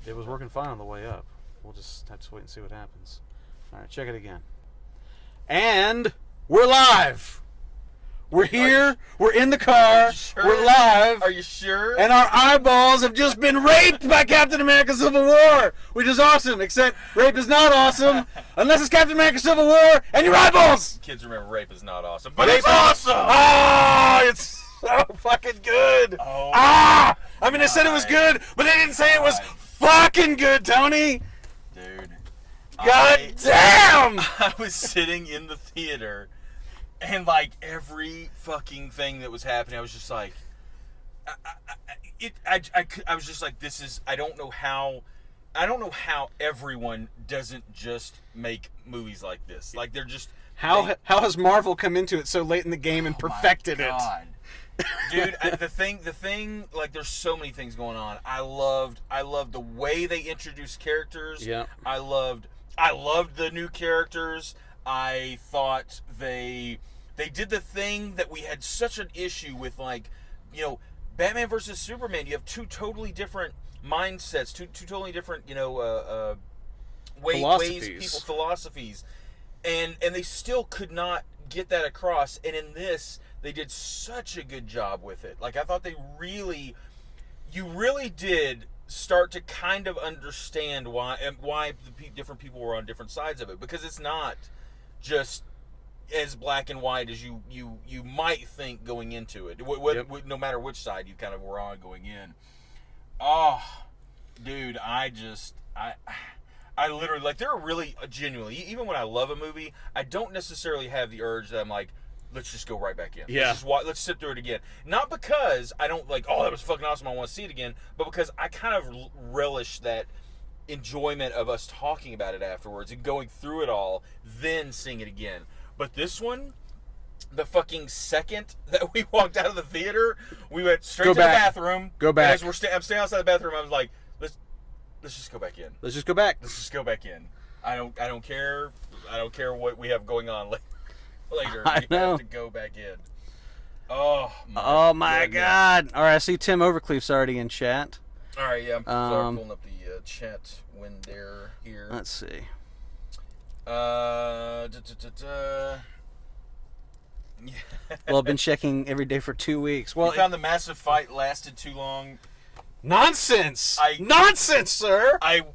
It was working fine on the way up. We'll just have to wait and see what happens. All right, check it again. And we're live. We're here. We're in the car. Sure? We're live. Are you sure? And our eyeballs have just been raped by Captain America Civil War, which is awesome, except rape is not awesome unless it's Captain America Civil War and your eyeballs. Kids remember rape is not awesome, but it's awesome. Oh, it's so fucking good. Oh, I mean, they said it was good, but they didn't say it was fucking good, Tony. dude. God damn! I was sitting in the theater, and like every fucking thing that was happening, I was just like, I was just like, this is. I don't know how everyone doesn't just make movies like this. Like they're just. How has Marvel come into it so late in the game and perfected it? Dude, the thing, like, there's so many things going on. I loved the way they introduced characters. Yeah. I loved the new characters. I thought they did the thing that we had such an issue with, like, you know, Batman versus Superman. You have two totally different mindsets, two totally different, philosophies, and they still could not get that across. And in this, they did such a good job with it. Like, I thought you really did start to kind of understand why the different people were on different sides of it, because it's not just as black and white as you might think going into it. No matter which side you kind of were on going in. Oh, dude, I literally, like, there are really genuinely, even when I love a movie, I don't necessarily have the urge that I'm like, let's just go right back in. Yeah. Let's sit through it again. Not because I don't like, oh, that was fucking awesome, I want to see it again, but because I kind of relish that enjoyment of us talking about it afterwards and going through it all, then seeing it again. But this one, the fucking second that we walked out of the theater, we went straight to the bathroom. Go back. And as I'm staying outside the bathroom, I was like, let's just go back in. Let's just go back. Let's just go back in. I don't care. I don't care what we have going on later. I know. Have to go back in. Oh my God! All right, I see Tim Overcleef's already in chat. All right, yeah, I'm pulling up the chat window here. Let's see. Yeah. Well, I've been checking every day for 2 weeks. Well, you found the massive fight lasted too long. Nonsense! Nonsense, sir! I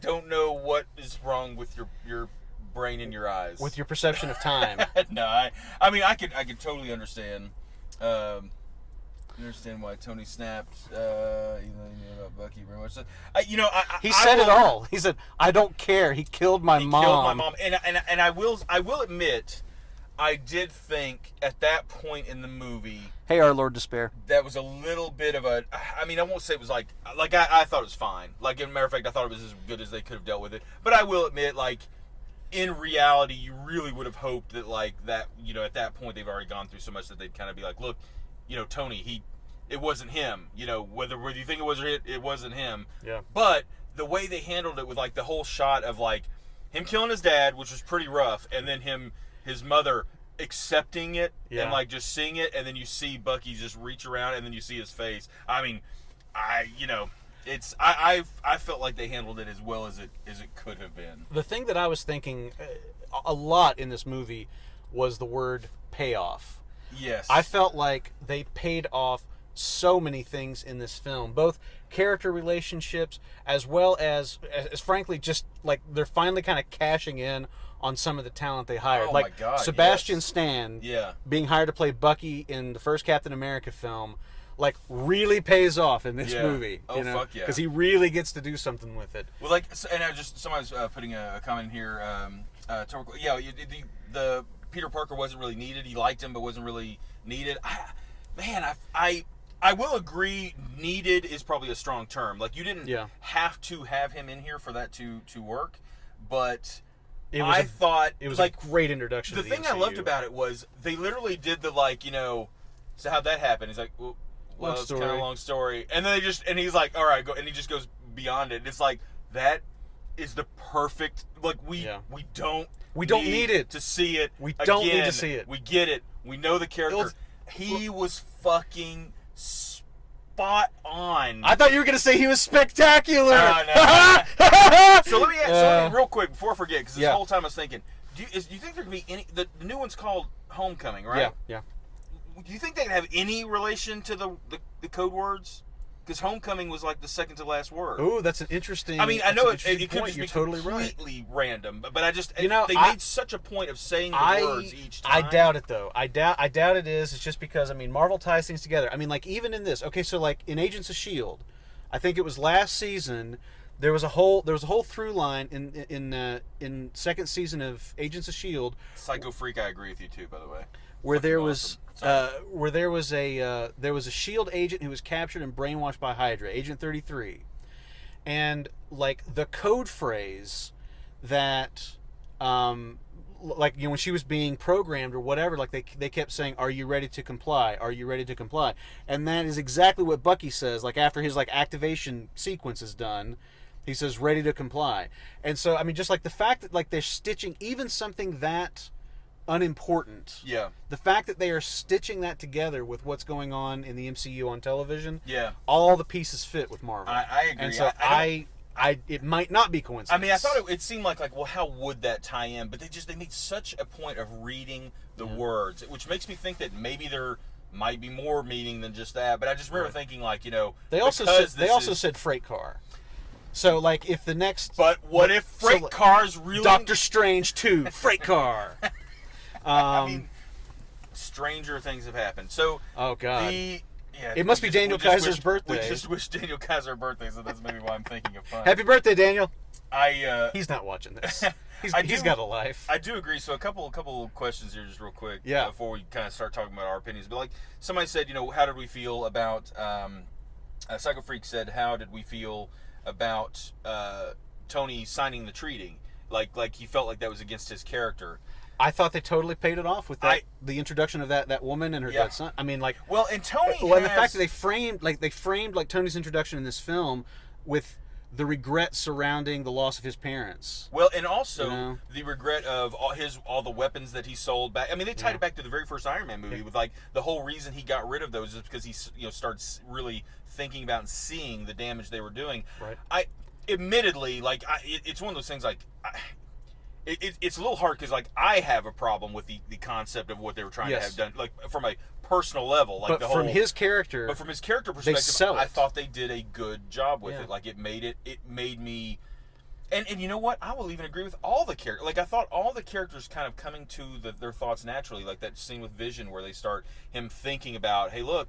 don't know what is wrong with your brain and your eyes. With your perception of time. No, I mean, I could totally understand. Understand why Tony snapped. About Bucky very much. He said it all. He said, "I don't care. He killed my mom." He killed my mom, and I will admit, I did think at that point in the movie. Hey, our Lord Despair. That was a little bit of a. I mean, I won't say it was like I thought it was fine. Like, as a matter of fact, I thought it was as good as they could have dealt with it. But I will admit, like, in reality, you really would have hoped that, like, that, at that point they've already gone through so much that they'd kind of be like, look, Tony, it wasn't him. Whether you think it was or it wasn't him. Yeah. But the way they handled it with, like, the whole shot of, like, him killing his dad, which was pretty rough, and then his mother accepting it and, like, just seeing it, and then you see Bucky just reach around and then you see his face. I mean, I felt like they handled it as well as it could have been. The thing that I was thinking a lot in this movie was the word payoff. Yes. I felt like they paid off so many things in this film, both character relationships as well as frankly just like they're finally kind of cashing in on some of the talent they hired. Oh, like my God, Sebastian yes. Stan being hired to play Bucky in the first Captain America film, like, really pays off in this movie. Oh, fuck yeah. Because he really gets to do something with it. Well, like, and somebody's putting a comment here. The Peter Parker wasn't really needed. He liked him, but wasn't really needed. I will agree. Needed is probably a strong term. Like, you didn't have to have him in here for that to work, but I thought it was like a great introduction. The to the thing MCU. I loved about it was they literally did the, like, so how'd that happen? He's like, well, it's kind of a long story, and then he's like, all right, go, and he just goes beyond it. And it's like, that is the perfect, like, we don't need it to see it. We don't need to see it. We get it. We know the character. He was fucking spot on. I thought you were going to say he was spectacular. No. So let me real quick before I forget, because this whole time I was thinking, do you think there could be any? The new one's called Homecoming, right? Yeah. Do you think they could have any relation to the code words? Because Homecoming was like the second to last word. Ooh, that's an interesting. I mean, I know it could point. just You're be totally completely random, but I just they I made such a point of saying the words each time. I doubt it though. I doubt it is. It's just because I mean Marvel ties things together. I mean, like even in this. Okay, so like in Agents of Shield, I think it was last season. There was a whole through line in second season of Agents of Shield. Psycho Freak, I agree with you too. By the way. Where there was a Shield agent who was captured and brainwashed by Hydra, Agent 33, and like the code phrase that, like when she was being programmed or whatever, like they kept saying, "Are you ready to comply? Are you ready to comply?" And that is exactly what Bucky says. Like after his like activation sequence is done, he says, "Ready to comply." And so I mean, just like the fact that like they're stitching even something that unimportant. Yeah. The fact that they are stitching that together with what's going on in the MCU on television. Yeah. All the pieces fit with Marvel. I agree. And so it might not be coincidence. I mean, I thought it seemed like, well, how would that tie in? But they made such a point of reading the words, which makes me think that maybe there might be more meaning than just that. But I just remember thinking, like, they also said freight car. So, like, if the next... But what if freight cars really... Doctor Strange 2, freight car. I mean, stranger things have happened. So, oh God, Yeah, it must be Daniel Kaiser's birthday. We just wish Daniel Kaiser a birthday, so that's maybe why I'm thinking of fun. Happy birthday, Daniel. He's not watching this. He's got a life. I do agree. So a couple of questions here, just real quick. Yeah. Before we kind of start talking about our opinions, but like somebody said, how did we feel about? Psycho Freak said, how did we feel about Tony signing the treaty? Like he felt like that was against his character. I thought they totally paid it off with that. The introduction of that woman and her dead son. I mean, like, well, and Tony. And the fact that they framed Tony's introduction in this film with the regret surrounding the loss of his parents. Well, and also the regret of all the weapons that he sold back. I mean, they tied it back to the very first Iron Man movie with like the whole reason he got rid of those is because he starts really thinking about and seeing the damage they were doing. Right. Admittedly, it's one of those things like. It's a little hard because like I have a problem with the concept of what they were trying to have done, like from a personal level, like but from his character. But from his character perspective, I thought they did a good job with it. Like it made me, and you know what? I will even agree with all the characters. Like I thought all the characters kind of coming to their thoughts naturally, like that scene with Vision where they start him thinking about, hey, look,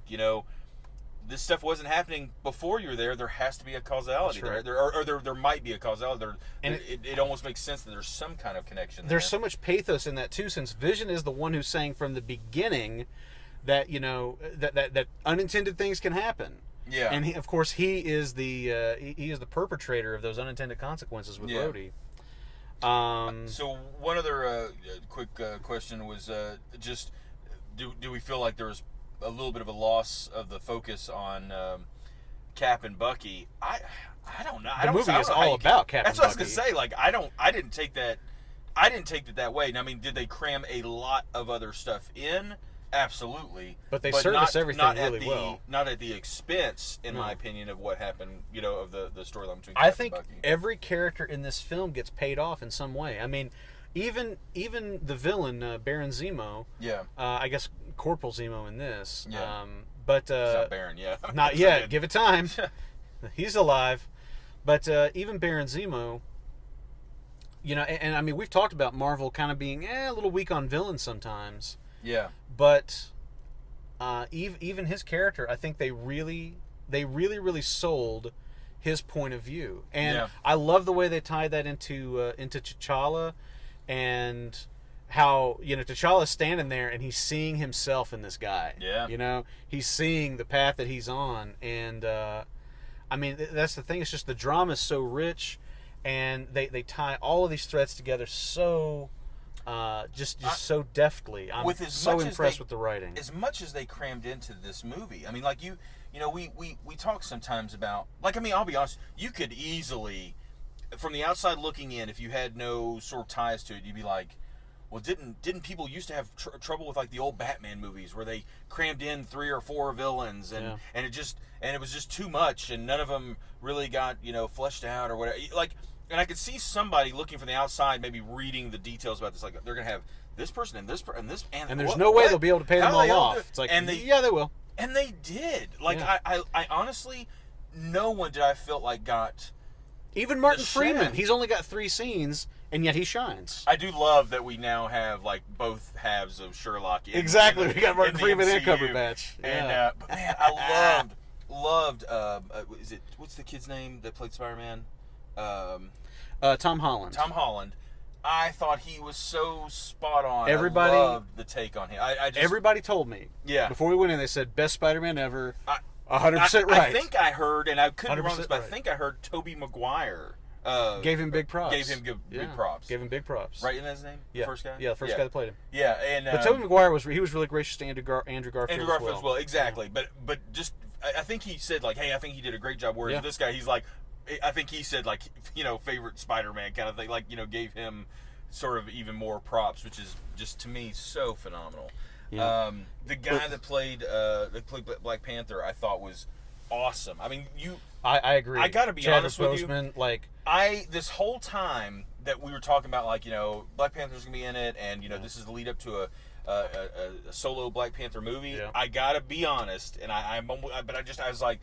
this stuff wasn't happening before you were there. There has to be a causality there. There might be a causality. It almost makes sense that there's some kind of connection there. There's so much pathos in that, too, since Vision is the one who's saying from the beginning that, that unintended things can happen. Yeah. And, of course, he is the perpetrator of those unintended consequences with Rhodey. So one other quick question was just, do we feel like there was a little bit of a loss of the focus on Cap and Bucky? I don't know. The movie is all about Cap and Bucky. That's what I was gonna say. Like I didn't take that way. Now, I mean, did they cram a lot of other stuff in? Absolutely. But they service everything really well. Not at the expense, in my opinion, of what happened. Of the storyline between Cap I think and Bucky. every character in this film gets paid off in some way. I mean, even the villain Baron Zemo. Yeah. I guess Corporal Zemo in this. Yeah. But He's not Baron yet. Not yet. Give it time. He's alive. But even Baron Zemo, and I mean, we've talked about Marvel kind of being a little weak on villains sometimes. Yeah. But even his character, I think they really sold his point of view, and I love the way they tied that into T'Challa, and how T'Challa's standing there and he's seeing himself in this guy. Yeah. He's seeing the path that he's on, and I mean that's the thing. It's just the drama is so rich, and they tie all of these threads together so. Just so deftly. I'm so impressed with the writing. As much as they crammed into this movie, I mean, like we talk sometimes about, like, I mean, I'll be honest, you could easily, from the outside looking in, if you had no sort of ties to it, you'd be like, well, didn't people used to have trouble with like the old Batman movies where they crammed in 3 or 4 villains and it was just too much and none of them really got fleshed out or whatever. Like, and I could see somebody looking from the outside, maybe reading the details about this, like they're gonna have this person and this and there's no way they'll be able to pay them all off. It's like, and they will. And they did. Like, I honestly, no one did I feel like got. Even Martin Freeman, he's only got 3 scenes, and yet he shines. I do love that we now have like both halves of Sherlock. Exactly, we got Martin Freeman and Cumberbatch. And but man, I loved. Is it what's the kid's name that played Spider-Man? Tom Holland. Tom Holland. I thought he was so spot on. Everybody I loved the take on him. Everybody told me. Yeah. Before we went in, they said best Spider-Man ever. 100% right. I think I heard, and I could be wrong, but right. I think I heard Tobey Maguire gave him big props. Big props. Gave him big props. Right, isn't that his name? Yeah. The first guy? Yeah, the first guy that played him. Yeah, and but Tobey Maguire was really gracious to Andrew Garfield. Andrew Garfield as well, exactly. Yeah. But just I think he said like, hey, I think he did a great job. Whereas this guy, he's like, I think he said like, favorite Spider-Man kind of thing. Like, gave him sort of even more props, which is just to me so phenomenal. Yeah. The guy that played Black Panther, I thought was awesome. I mean, I agree. I gotta be honest with you. Like, this whole time that we were talking about, like, Black Panther's gonna be in it, and this is the lead up to a solo Black Panther movie. Yeah. I gotta be honest, and I was like,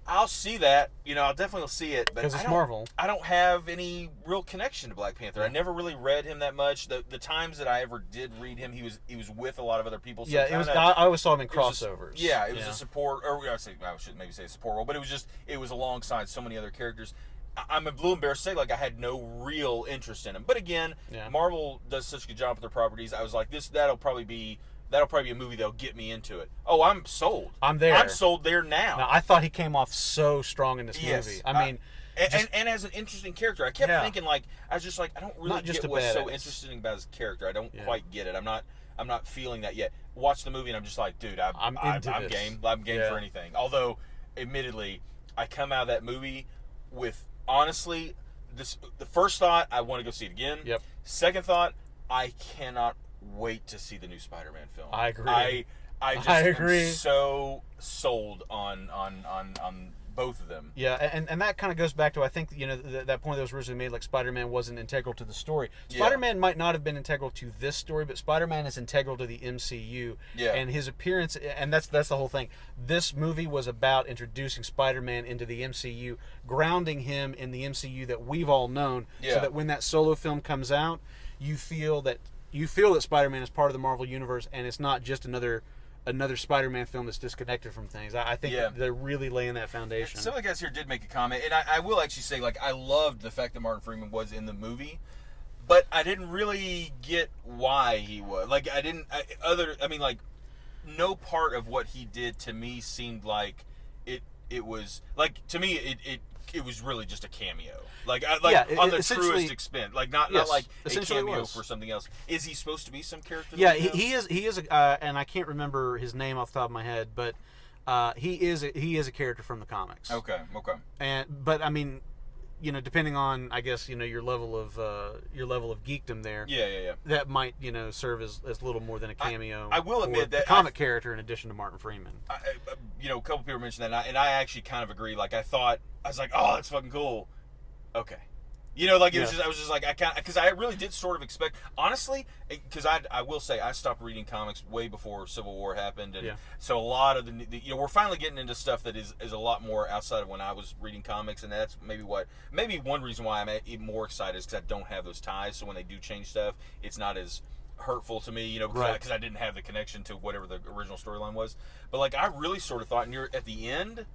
I'll see that. I'll definitely see it. Because it's Marvel. I don't have any real connection to Black Panther. I never really read him that much. The times that I ever did read him, he was with a lot of other people. So it was. I always saw him in crossovers. It was a support, or I should maybe say a support role, but it was alongside so many other characters. I'm a little embarrassed to say, like, I had no real interest in him. But again, Marvel does such a good job with their properties. I was like, that'll probably be a movie that'll get me into it. Oh, I'm sold. I'm there. I'm sold there now. I thought he came off so strong in this movie. I mean, and as an interesting character, I kept thinking, like, I was just like, I don't really get what's so interesting about his character. I don't quite get it. I'm not feeling that yet. Watch the movie and I'm just like, dude, I'm game. I'm game for anything. Although, admittedly, I come out of that movie with, honestly, the first thought, I want to go see it again. Yep. Second thought, I cannot wait to see the new Spider-Man film. I agree. I agree. I'm so sold on both of them. Yeah, and that kind of goes back to, I think, that point that was originally made, like, Spider-Man wasn't integral to the story. Spider-Man might not have been integral to this story, but Spider-Man is integral to the MCU. Yeah. And his appearance, and that's the whole thing. This movie was about introducing Spider-Man into the MCU, grounding him in the MCU that we've all known, so that when that solo film comes out, you feel that Spider-Man is part of the Marvel Universe, and it's not just another Spider-Man film that's disconnected from things. I think they're really laying that foundation. Some of the guys here did make a comment, and I will actually say, like, I loved the fact that Martin Freeman was in the movie, but I didn't really get why he was. Like, no part of what he did to me seemed like it was, like, to me, it was really just a cameo. Like on the truest extent. Like, not like a cameo for something else. Is he supposed to be some character? Yeah, he is and I can't remember his name off the top of my head, but he is a character from the comics. Okay. But I mean, depending on, I guess, your level of geekdom there. Yeah. That might, serve as little more than a cameo. I will admit that the comic character in addition to Martin Freeman. A couple people mentioned that, and I actually kind of agree. Like, I was like, oh, that's fucking cool. Okay. I was just like, because I really did sort of expect, honestly, because I will say, I stopped reading comics way before Civil War happened, and so a lot of the we're finally getting into stuff that is a lot more outside of when I was reading comics, and that's maybe one reason why I'm even more excited is because I don't have those ties, so when they do change stuff, it's not as hurtful to me, because I didn't have the connection to whatever the original storyline was. But, like, I really sort of thought, at the end,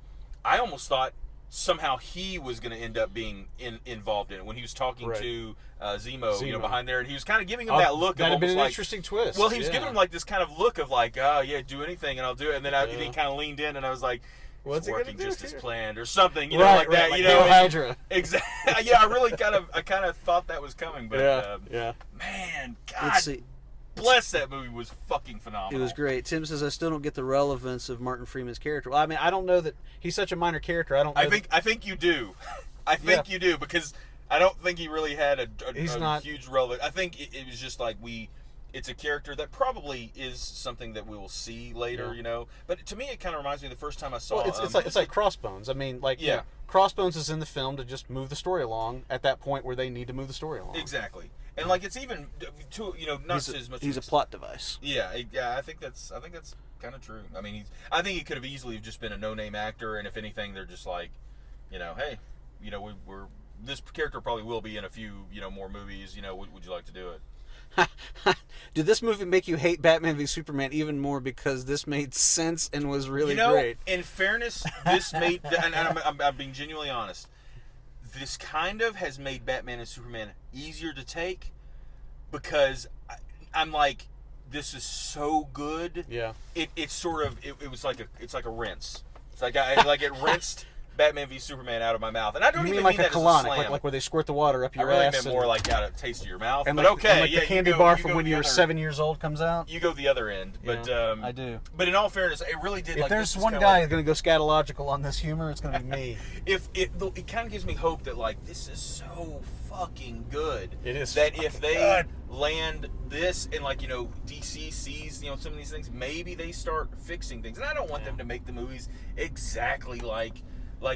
I almost thought somehow he was going to end up being involved in it when he was talking to Zemo, behind there, and he was kind of giving him that look. That'd have been an interesting twist. Well, he was giving him like this kind of look of like, oh yeah, do anything and I'll do it, and then he kind of leaned in, and I was like, it's working just as planned or something, like that, like Hydra. Exactly. Yeah, I kind of thought that was coming, but man, God. Let's see. Bless, that movie was fucking phenomenal. It was great. Tim says, I still don't get the relevance of Martin Freeman's character. Well, I mean, I don't know that he's such a minor character. I think you do. I think you do, because I don't think he really had a He's a not- huge relevance. I think it was just like it's a character that probably is something that we will see later, Yeah. you know. But to me, it kind of reminds me of the first time I saw. Well, it's like Crossbones. I mean, like, Yeah. Crossbones is in the film to just move the story along at that point where they need to move the story along. exactly, and like it's even to not as much. He's a plot device. Yeah, I think that's kind of true. I mean, I think he could have easily just been a no-name actor, and if anything, they're just like, hey, we're this character probably will be in a few more movies. Would you like to do it? Did this movie make you hate Batman v Superman even more because this made sense and was really great? In fairness, this made, and I'm being genuinely honest, this kind of has made Batman and Superman easier to take because I'm like, this is so good. Yeah. It's sort of it was like a rinse. It's like it rinsed Batman v Superman out of my mouth, and I don't You even mean like mean a that as a colonic, slam. like where they squirt the water up I your really ass? meant more like out of taste of your mouth. and But like, okay, and like yeah, the candy you go, bar you from go when the you were other- 7 years old comes out. You go the other end, but Yeah, I do. But in all fairness, it really did. If like, there's this is one kinda guy like- who's going to go scatological on this humor, it's going to be me. if it kind of gives me hope that like this is so fucking good. It is that fucking if they good. land this and like DC sees some of these things, maybe they start fixing things. And I don't want them to make the movies exactly like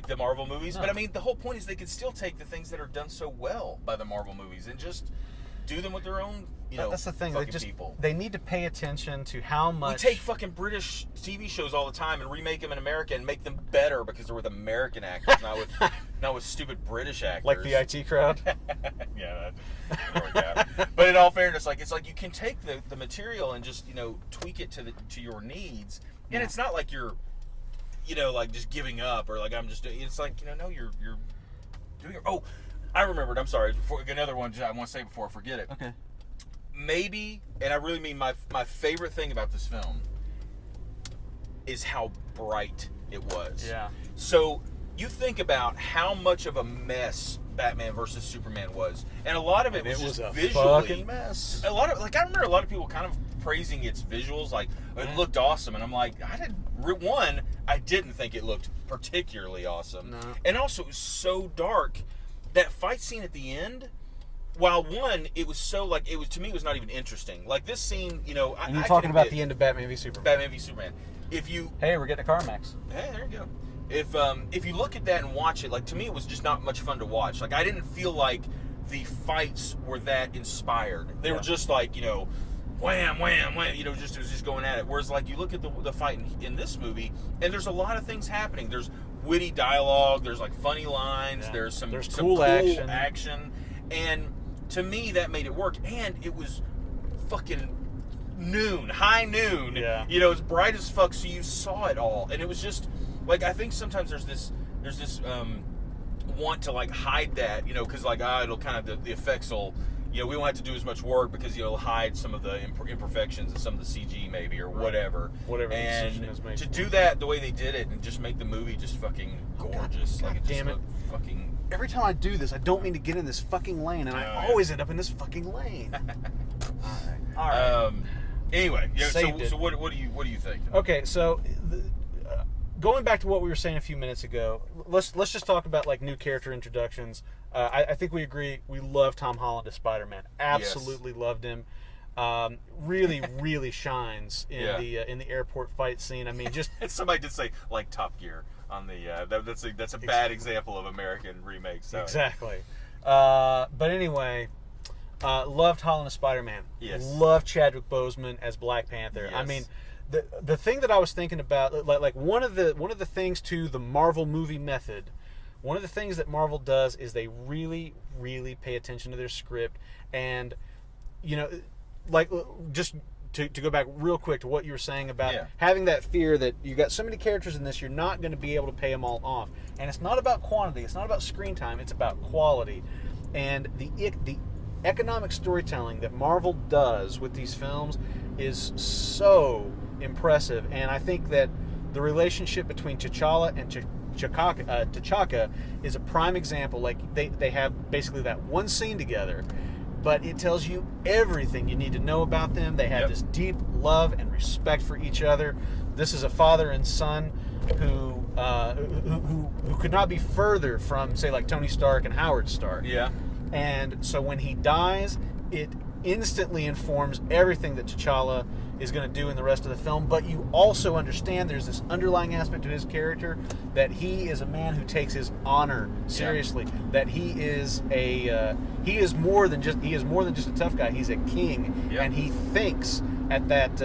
the Marvel movies, but I mean the whole point is they can still take the things that are done so well by the Marvel movies and just do them with their own That's the thing. fucking people. They need to pay attention to how We much. take fucking British TV shows all the time and remake them in America and make them better because they're with American actors, not with stupid British actors. like the IT crowd. Yeah, that didn't work out. But in all fairness, it's like you can take the material and just tweak it to your needs, and it's not like you're like just giving up or like I'm just doing. It's like no, you're doing. Oh, I remembered. I'm sorry. Another one I want to say before I forget it. Okay. Maybe, and I really mean my favorite thing about this film is how bright it was. Yeah. So you think about how much of a mess Batman versus Superman was, and a lot of it was just a visually fucking mess. A lot of I remember a lot of people kind of praising its visuals, like it looked awesome, and I'm like, I didn't think it looked particularly awesome, No. and also it was so dark. That fight scene at the end, while it was so like it was to me it was not even interesting. Like this scene, And you're talking about the end. end of Batman v Superman. Batman v Superman. If you Hey, we're getting a CarMax. Hey, there you go. If you look at that and watch it, like to me, it was just not much fun to watch. Like I didn't feel like the fights were that inspired. They were just like wham, wham, wham. It was just going at it. Whereas like you look at the fight in this movie, and there's a lot of things happening. There's witty dialogue. There's like funny lines. Yeah. There's some cool action, and to me that made it work. And it was fucking high noon. Yeah. It's bright as fuck, so you saw it all, and it was just like I think sometimes there's this want to like hide that, because like it'll kind of the effects will, we won't have to do as much work because it'll hide some of the imperfections and some of the CG maybe or whatever. Whatever the decision is And made to for do it. that the way they did it and just make the movie just fucking gorgeous, God like it just damn it. looked fucking. Every time I do this, I don't mean to get in this fucking lane, and I yeah. always end up in this fucking lane. All right. Anyway, Saved it. so what do you think? Okay, so going back to what we were saying a few minutes ago, let's just talk about like new character introductions. I think we agree. We love Tom Holland as Spider-Man. Absolutely loved him. Really, really shines in the airport fight scene. I mean, just Somebody did say like Top Gear on the that's a bad example of American remake. So. exactly. But anyway, loved Holland as Spider-Man. Yes. Loved Chadwick Boseman as Black Panther. I Yes. mean, the thing that I was thinking about, like one of the things to the Marvel movie method, one of the things that Marvel does is they really, really pay attention to their script, and like just to go back real quick to what you were saying about having that fear that you got so many characters in this, you're not going to be able to pay them all off, and it's not about quantity, it's not about screen time, it's about quality, and the economic storytelling that Marvel does with these films is so impressive, and I think that the relationship between T'Challa and T'Chaka is a prime example. Like they have basically that one scene together, but it tells you everything you need to know about them. They have this deep love and respect for each other. This is a father and son who who could not be further from, say, like Tony Stark and Howard Stark. Yeah. And so when he dies, it instantly informs everything that T'Challa is going to do in the rest of the film. But you also understand there's this underlying aspect to his character that he is a man who takes his honor seriously. That he is more than just a tough guy. He's a king, and he thinks at that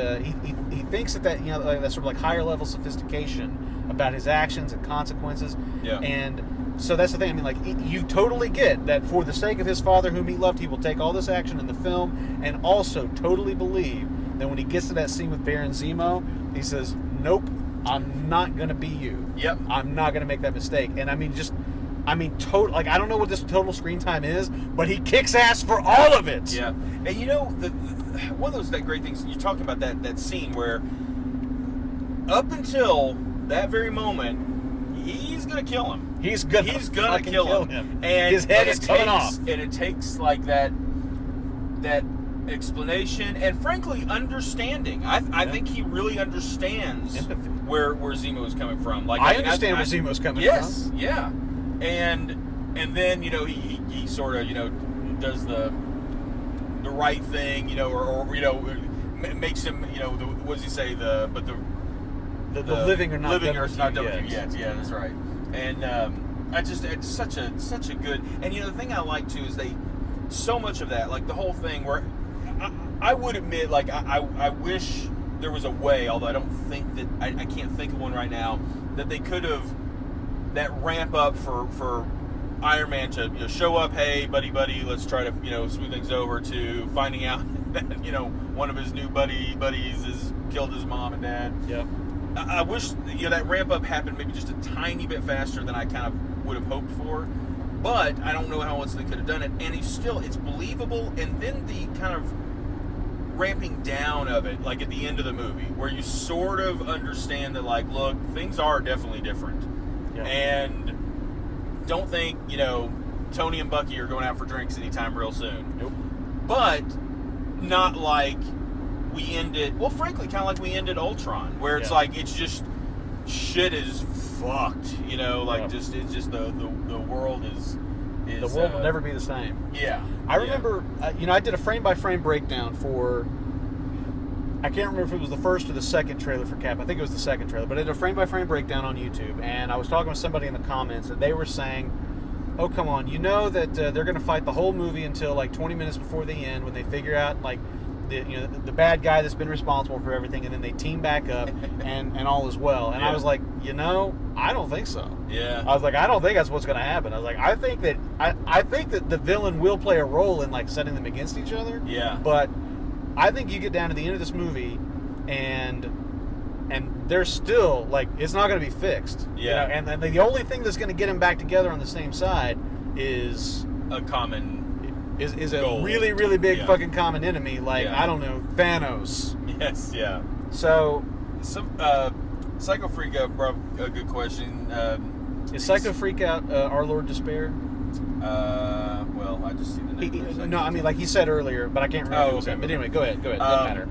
he thinks at that, you know, that sort of like higher level sophistication about his actions and consequences. Yeah. And so that's the thing. I mean, like, you totally get that for the sake of his father whom he loved, he will take all this action in the film, and also totally believe that when he gets to that scene with Baron Zemo, he says, nope, I'm not going to be you. Yep. I'm not going to make that mistake. And I mean, total, like, I don't know what this total screen time is, but he kicks ass for all of it. Yeah. And you know, one of those that great things, you're talking about that scene where up until that very moment, he's going to kill him. He's gonna kill him. And his head is coming off. And it takes like that explanation and frankly understanding. I think he really understands empathy where Zemo is coming from. Like I understand where Zemo's coming from. Yes, yeah. And then, you know, he sort of, you know, does the right thing, you know, or you know, makes him, you know, what does he say? The living or not living WQ or not WQ yet. Yeah, that's right. And it's such a good, and you know, the thing I like too is so much of that, like the whole thing where I would admit, like I wish there was a way, although I don't think that I can't think of one right now, that they could have that ramp up for Iron Man to, you know, show up, hey buddy, let's try to, you know, smooth things over, to finding out that, you know, one of his new buddies has killed his mom and dad. Yeah. I wish, you know, that ramp up happened maybe just a tiny bit faster than I kind of would have hoped for, but I don't know how else they could have done it. And it's believable. And then the kind of ramping down of it, like at the end of the movie, where you sort of understand that, like, look, things are definitely different, and don't think, you know, Tony and Bucky are going out for drinks anytime real soon. Nope. But not like we ended, well, frankly, kind of like we ended Ultron, where it's like, it's just, shit is fucked, you know, like, it's just the world is the world will never be the same. Yeah. I remember, you know, I did a frame-by-frame breakdown for, I can't remember if it was the first or the second trailer for Cap. I think it was the second trailer, but I did a frame-by-frame breakdown on YouTube, and I was talking with somebody in the comments, and they were saying, oh, come on, you know that they're going to fight the whole movie until, like, 20 minutes before the end, when they figure out, like, the bad guy that's been responsible for everything, and then they team back up and all is well. And I was like, you know, I don't think so. Yeah. I was like, I don't think that's what's going to happen. I was like, I think that the villain will play a role in, like, setting them against each other. Yeah. But I think you get down to the end of this movie and they're still, like, it's not going to be fixed. Yeah. You know? And the only thing that's going to get them back together on the same side is a common is a goal. really, really big fucking common enemy, like, I don't know, Thanos. Yes, yeah. So Psycho Freak brought a good question. Is Psycho Freak out Our Lord Despair? Well, I just see the name. No, I mean, like he said earlier, but I can't remember. Okay. But anyway, go ahead. Doesn't matter.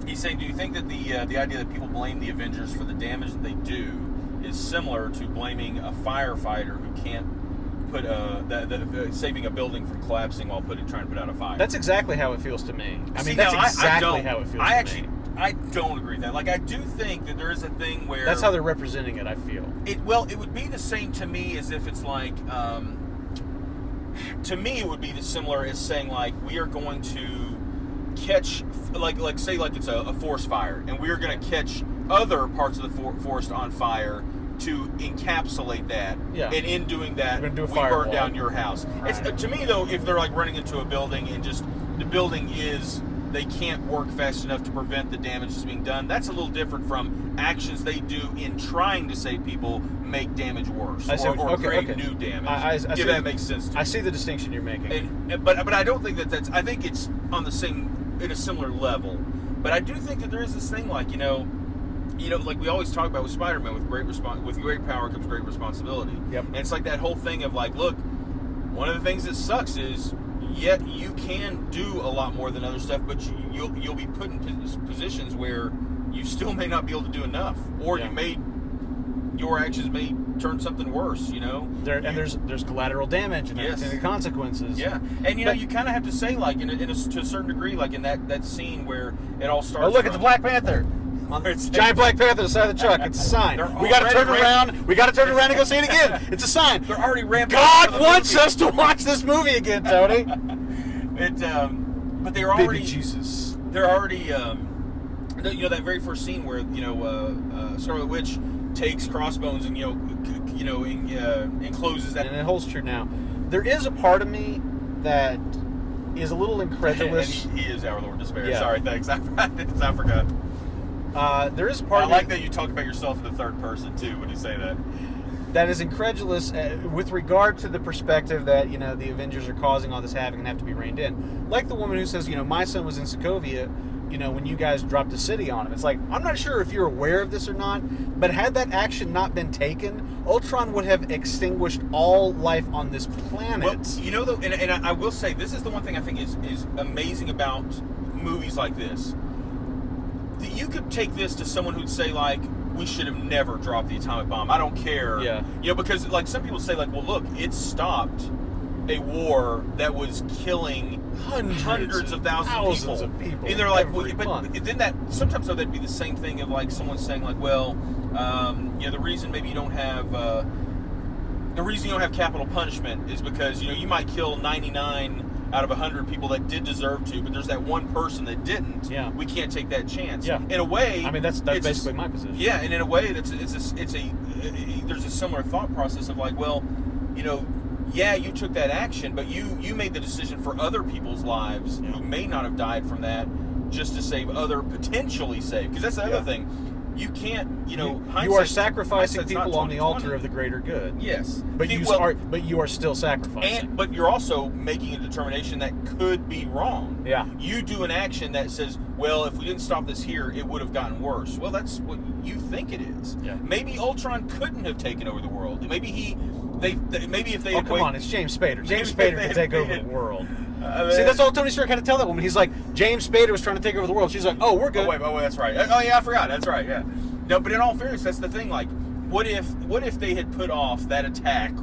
He's saying, do you think that the idea that people blame the Avengers for the damage that they do is similar to blaming a firefighter who can't put saving a building from collapsing while trying to put out a fire? That's exactly how it feels to me. I mean, that's exactly how it feels to me. I don't agree with that. Like, I do think that there is a thing where that's how they're representing it, I feel. It would be the same to me as if it's like, to me it would be the similar as saying, like, we are going to catch, like say like it's a forest fire, and we are going to catch other parts of the forest on fire to encapsulate that. Yeah. And in doing that, we burn down your house. It's, to me, though, if they're like running into a building and just the building is, they can't work fast enough to prevent the damage that's being done, that's a little different from actions they do in trying to save people make damage worse or create new damage. I see, that makes sense to me. I see the distinction you're making. But I don't think that's, I think it's on the same, in a similar level. But I do think that there is this thing, like, you know, like we always talk about with Spider-Man, with great power comes great responsibility. Yep. And it's like that whole thing of, like, look, one of the things that sucks is, yet you can do a lot more than other stuff, but you'll be put in positions where you still may not be able to do enough, or you your actions may turn something worse. You know. There's collateral damage and Yes. unintended consequences. Yeah, and you know, But- you kind of have to say, like, to a certain degree, like in that scene where it all starts. Oh, look, it's a from- Black Panther. It's- Giant Black Panther on the side of the truck. It's a sign. They're We got to turn already around. We got to turn around and go see it again. It's a sign. They're already ramping. God up for the wants movie. us to watch this movie again, Tony. But they're already. Jesus. They're already. You know, that very first scene where Scarlet Witch takes Crossbones and encloses that. And it holds true now. There is a part of me that is a little And incredulous. he is our Lord Despair. Yeah. Sorry, thanks. I forgot. There is a part I of like me that you talk about yourself in the third person too when you say that. that is incredulous with regard to the perspective that the Avengers are causing all this havoc and have to be reined in. Like the woman who says, my son was in Sokovia, when you guys dropped a city on him. It's like, I'm not sure if you're aware of this or not, but had that action not been taken, Ultron would have extinguished all life on this planet. Well, and I will say, this is the one thing I think is amazing about movies like this. That you could take this to someone who'd say, like, we should have never dropped the atomic bomb. I don't care. Yeah. Because, like, some people say, like, well, look, it stopped a war that was killing hundreds of thousands of people And they're like, every well, month. but then that sometimes though that'd be the same thing of like someone saying like, well, the reason maybe you don't have capital punishment is because you might kill 99 out of 100 people that did deserve to, but there's that one person that didn't. Yeah. We can't take that chance. Yeah. In a way, I mean, that's it's basically my position. Yeah, and in a way, there's a similar thought process of like, well, yeah, you took that action, but you made the decision for other people's lives who may not have died from that, just to save potentially save. Because that's the other thing. You can't, You are hindsight's sacrificing not people on the 20/20. altar of the greater good. Yes, But you are still sacrificing. but you're also making a determination that could be wrong. Yeah. You do an action that says, well, if we didn't stop this here, it would have gotten worse. Well, that's what you think it is. Yeah. Maybe Ultron couldn't have taken over the world. Maybe maybe if they Oh, had come on, it's James Spader. James Maybe Spader they can take over the had- world. See, that's all Tony Stark had to tell that woman. He's like, James Spader was trying to take over the world. She's like, oh, we're good. Oh, wait, that's right. Oh, yeah, I forgot. That's right, yeah. No, but in all fairness, that's the thing. Like, what if they had put off that attack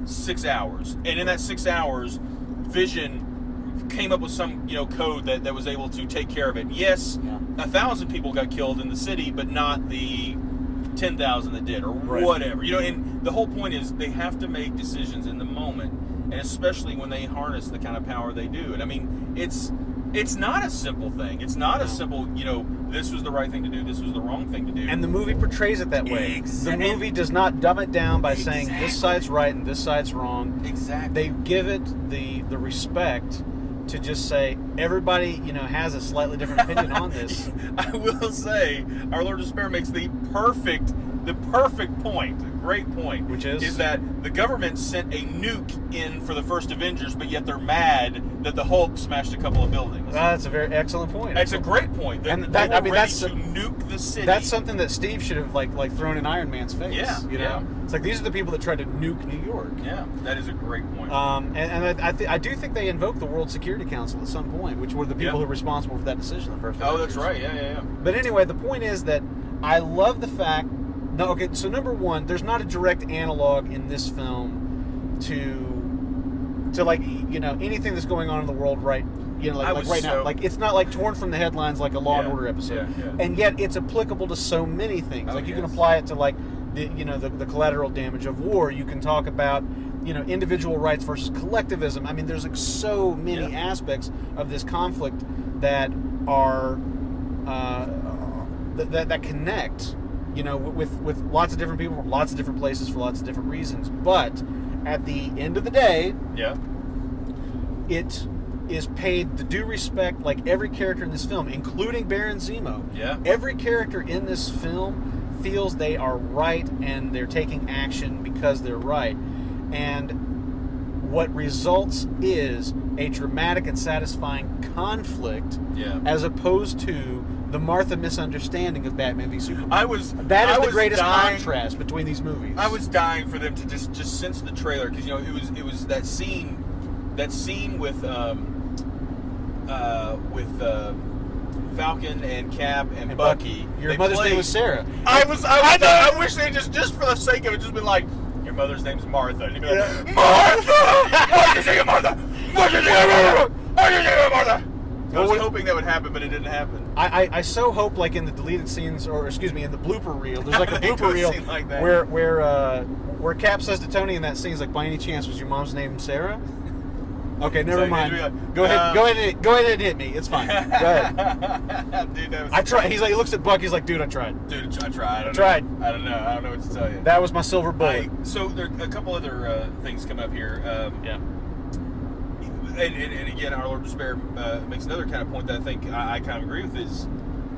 6 hours, and in that 6 hours, Vision came up with some code that was able to take care of it. Yes, 1,000 people got killed in the city, but not the 10,000 that did, or Right. whatever. And the whole point is they have to make decisions in the moment, and especially when they harness the kind of power they do. And I mean, it's not a simple thing. It's not a simple, this was the right thing to do, this was the wrong thing to do. And the movie portrays it that way. Exactly. The movie does not dumb it down by saying this side's right and this side's wrong. Exactly. They give it the respect to just say everybody, has a slightly different opinion on this. I will say, our Lord Despair makes the perfect point, a great point, Which is that the government sent a nuke in for the first Avengers, but yet they're mad that the Hulk smashed a couple of buildings. That's a very excellent point. It's a great point. And They that- were I mean, ready that's- to nuke the city. That's something that Steve should have like thrown in Iron Man's face. Yeah, yeah. It's like these are the people that tried to nuke New York. Yeah, that is a great point. And I do think they invoked the World Security Council at some point, which were the people Yeah. who were responsible for that decision the first. Oh, that's Avengers. right. Yeah. But anyway, the point is that I love the fact. No, okay. So number one, there's not a direct analog in this film to like anything that's going on in the world right. I Like was right now, so- like it's not like torn from the headlines like a Law and Yeah, Order episode, yeah. and yet it's applicable to so many things. Oh, Like you can yes. apply it to like the collateral damage of war. You can talk about individual rights versus collectivism. I mean, there's like so many Yeah. aspects of this conflict that are that connect. With lots of different people from lots of different places for lots of different reasons. But at the end of the day, Yeah. it is paid the due respect, like every character in this film, including Baron Zemo. Yeah. Every character in this film feels they are right and they're taking action because they're right. And what results is a dramatic and satisfying conflict Yeah. as opposed to the Martha misunderstanding of Batman v Superman. That is That is the greatest contrast between these movies. I was dying for them to just sense the trailer because it was that scene with Falcon and Cap and Bucky. Your They mother's played- name was Sarah. I wish they just for the sake of it, just been like, your mother's name's Martha. And you'd be like, Martha! Why did you say Martha? Why did you say Martha? Why did you say Martha? I was hoping that would happen, but it didn't happen. I so hope, like, in the deleted scenes, or excuse me, in the blooper reel, there's like a They do blooper a reel scene like that. where Cap says to Tony in that scene, he's like, by any chance, was your mom's name Sarah? Okay, never So mind. he'd be like, Go ahead and hit me. It's fine. Go ahead. Dude, that was I tried. He's like, he looks at Buck. He's like, dude, I tried. Dude, I tried. Tried. I don't know. I don't know what to tell you. That was my silver bullet. So there are a couple other things come up here. Yeah. And again, our Lord Despair makes another kind of point that I think I kind of agree with is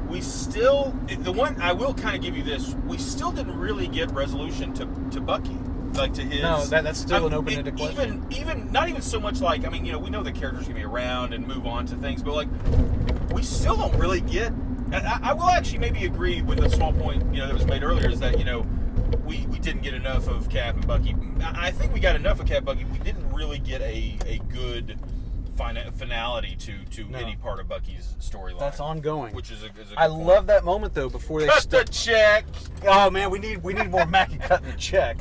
we still, the one I will kind of give you this, we still didn't really get resolution to Bucky. Like to his. No, that's still an open-ended question. Even not even so much like, I mean, we know the character's gonna be around and move on to things, but like we still don't really get. I will actually maybe agree with a small point that was made earlier is that we didn't get enough of Cap and Bucky. I think we got enough of Cap and Bucky. We didn't really get a good finality to any part of Bucky's storyline. That's ongoing. Which is a good I point. love that moment though before they Cut the check. Oh man, we need more Mackie cutting the check.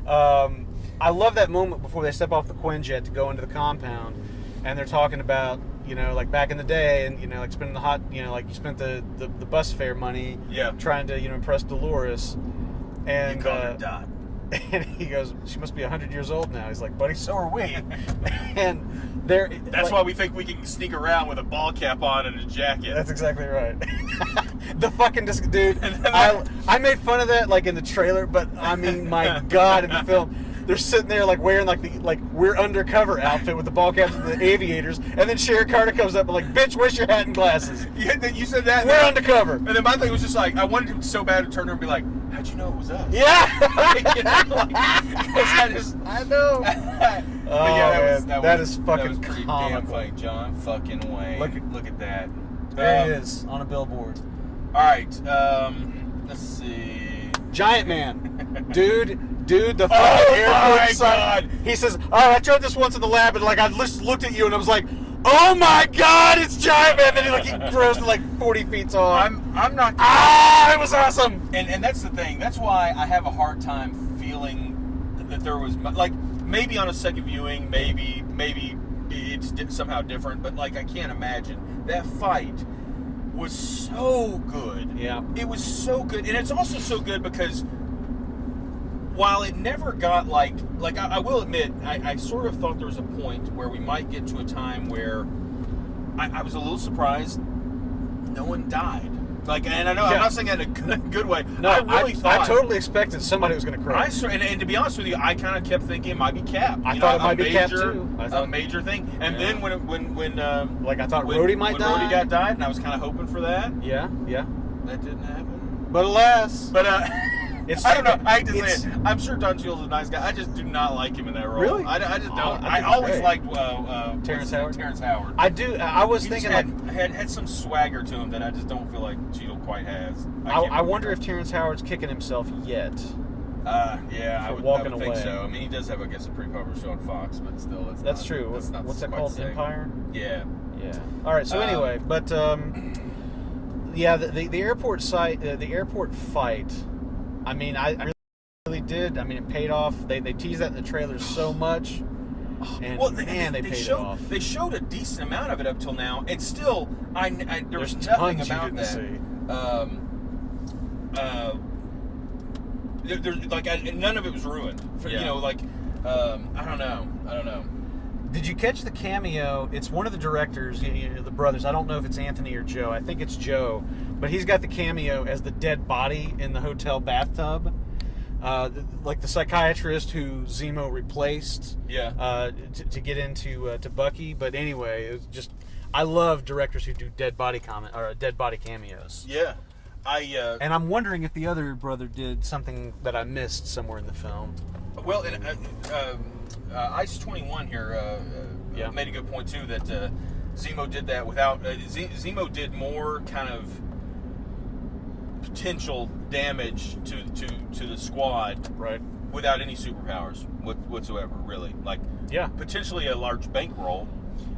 I love that moment before they step off the Quinjet to go into the compound, and they're talking about like back in the day, and like spending the like you spent the bus fare money, trying to impress Dolores, and You called her Dot. and he goes, she must be 100 years old now. He's like, buddy, so are we. And they're That's why we think we can sneak around with a ball cap on and a jacket. That's exactly right. The fucking dude. I made fun of that like in the trailer, but I mean, my God, in the film, they're sitting there like wearing like the we're undercover outfit with the ball caps and the aviators, and then Sharon Carter comes up and like, bitch, where's your hat and glasses? You said that. We're undercover. And then my thing was just like, I wanted him so bad to turn around and be like, how'd you know it was us? Yeah. I know. Oh, yeah, that is fucking that was pretty damn comical. funny, John fucking Wayne. Look at that. There he is on a billboard. All right, let's see. Giant Man, dude, the fucking airport my sign. God. He says, "Oh, I tried this once in the lab, and like I just looked at you, and I was like, oh my God, it's Giant Man!" And he grows to like 40 feet tall. I'm not. It was awesome. And that's the thing. That's why I have a hard time feeling that there was like maybe on a second viewing, maybe it's somehow different, but like I can't imagine that fight was so good. Yeah. It was so good. And it's also so good because while it never got like I will admit, I sort of thought there was a point where we might get to a time where I was a little surprised no one died. Like, and I know I'm not saying that in a good way. No, I really thought. I totally expected somebody was going to cry. And to be honest with you, I kind of kept thinking it might be Cap. I thought it might be Cap too. A major thing. And then when like I thought Rhodey might die. When Rhodey got died, and I was kind of hoping for that. Yeah. That didn't happen. But alas. But it's I don't know. I hate to say it. I'm sure Don Cheadle's a nice guy. I just do not like him in that role. Really? I just don't. I I think always he's liked Terrence Howard. Terrence Howard. I do. I was He thinking just like had some swagger to him that I just don't feel like Cheadle quite has. I wonder if Terrence Howard's kicking himself yet. Yeah, I would walking think away. so. I mean, he does have, I guess, a pretty popular show on Fox, but still, That's true. That's not What's that quite called? the same. Empire. Yeah. Yeah. All right. So anyway, but yeah, the airport site, the airport fight. I mean, I really did. I mean, it paid off. They teased that in the trailer so much. And Well, they paid it showed, off. They showed a decent amount of it up till now, and still, there was There's nothing tons you about didn't that. see. There's like none of it was ruined. Yeah. I don't know. Did you catch the cameo? It's one of the directors, the brothers. I don't know if it's Anthony or Joe. I think it's Joe, but he's got the cameo as the dead body in the hotel bathtub, like the psychiatrist who Zemo replaced. Yeah. To get into to Bucky. But anyway, it was just I love directors who do dead body cameos. Yeah. And I'm wondering if the other brother did something that I missed somewhere in the film. Well, and Ice 21 here made a good point too that Zemo did that without Zemo did more kind of potential damage to the squad, Right. without any superpowers whatsoever, really. Like, Yeah. potentially a large bankroll,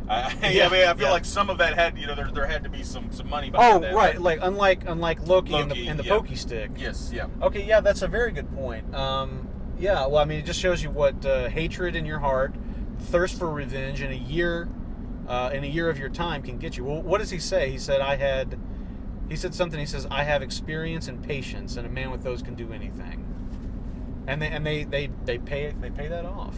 I mean, I feel yeah. like some of that had, there had to be some money behind Oh, that. right. but- Like unlike Loki, and Loki, the yeah. pokey stick. Yes, yeah. Okay, yeah, that's a very good point. Yeah, well, I mean, it just shows you what hatred in your heart, thirst for revenge, in a year of your time can get you. Well, what does he say? He said, He said something. He says, "I have experience and patience, and a man with those can do anything." And they pay that off.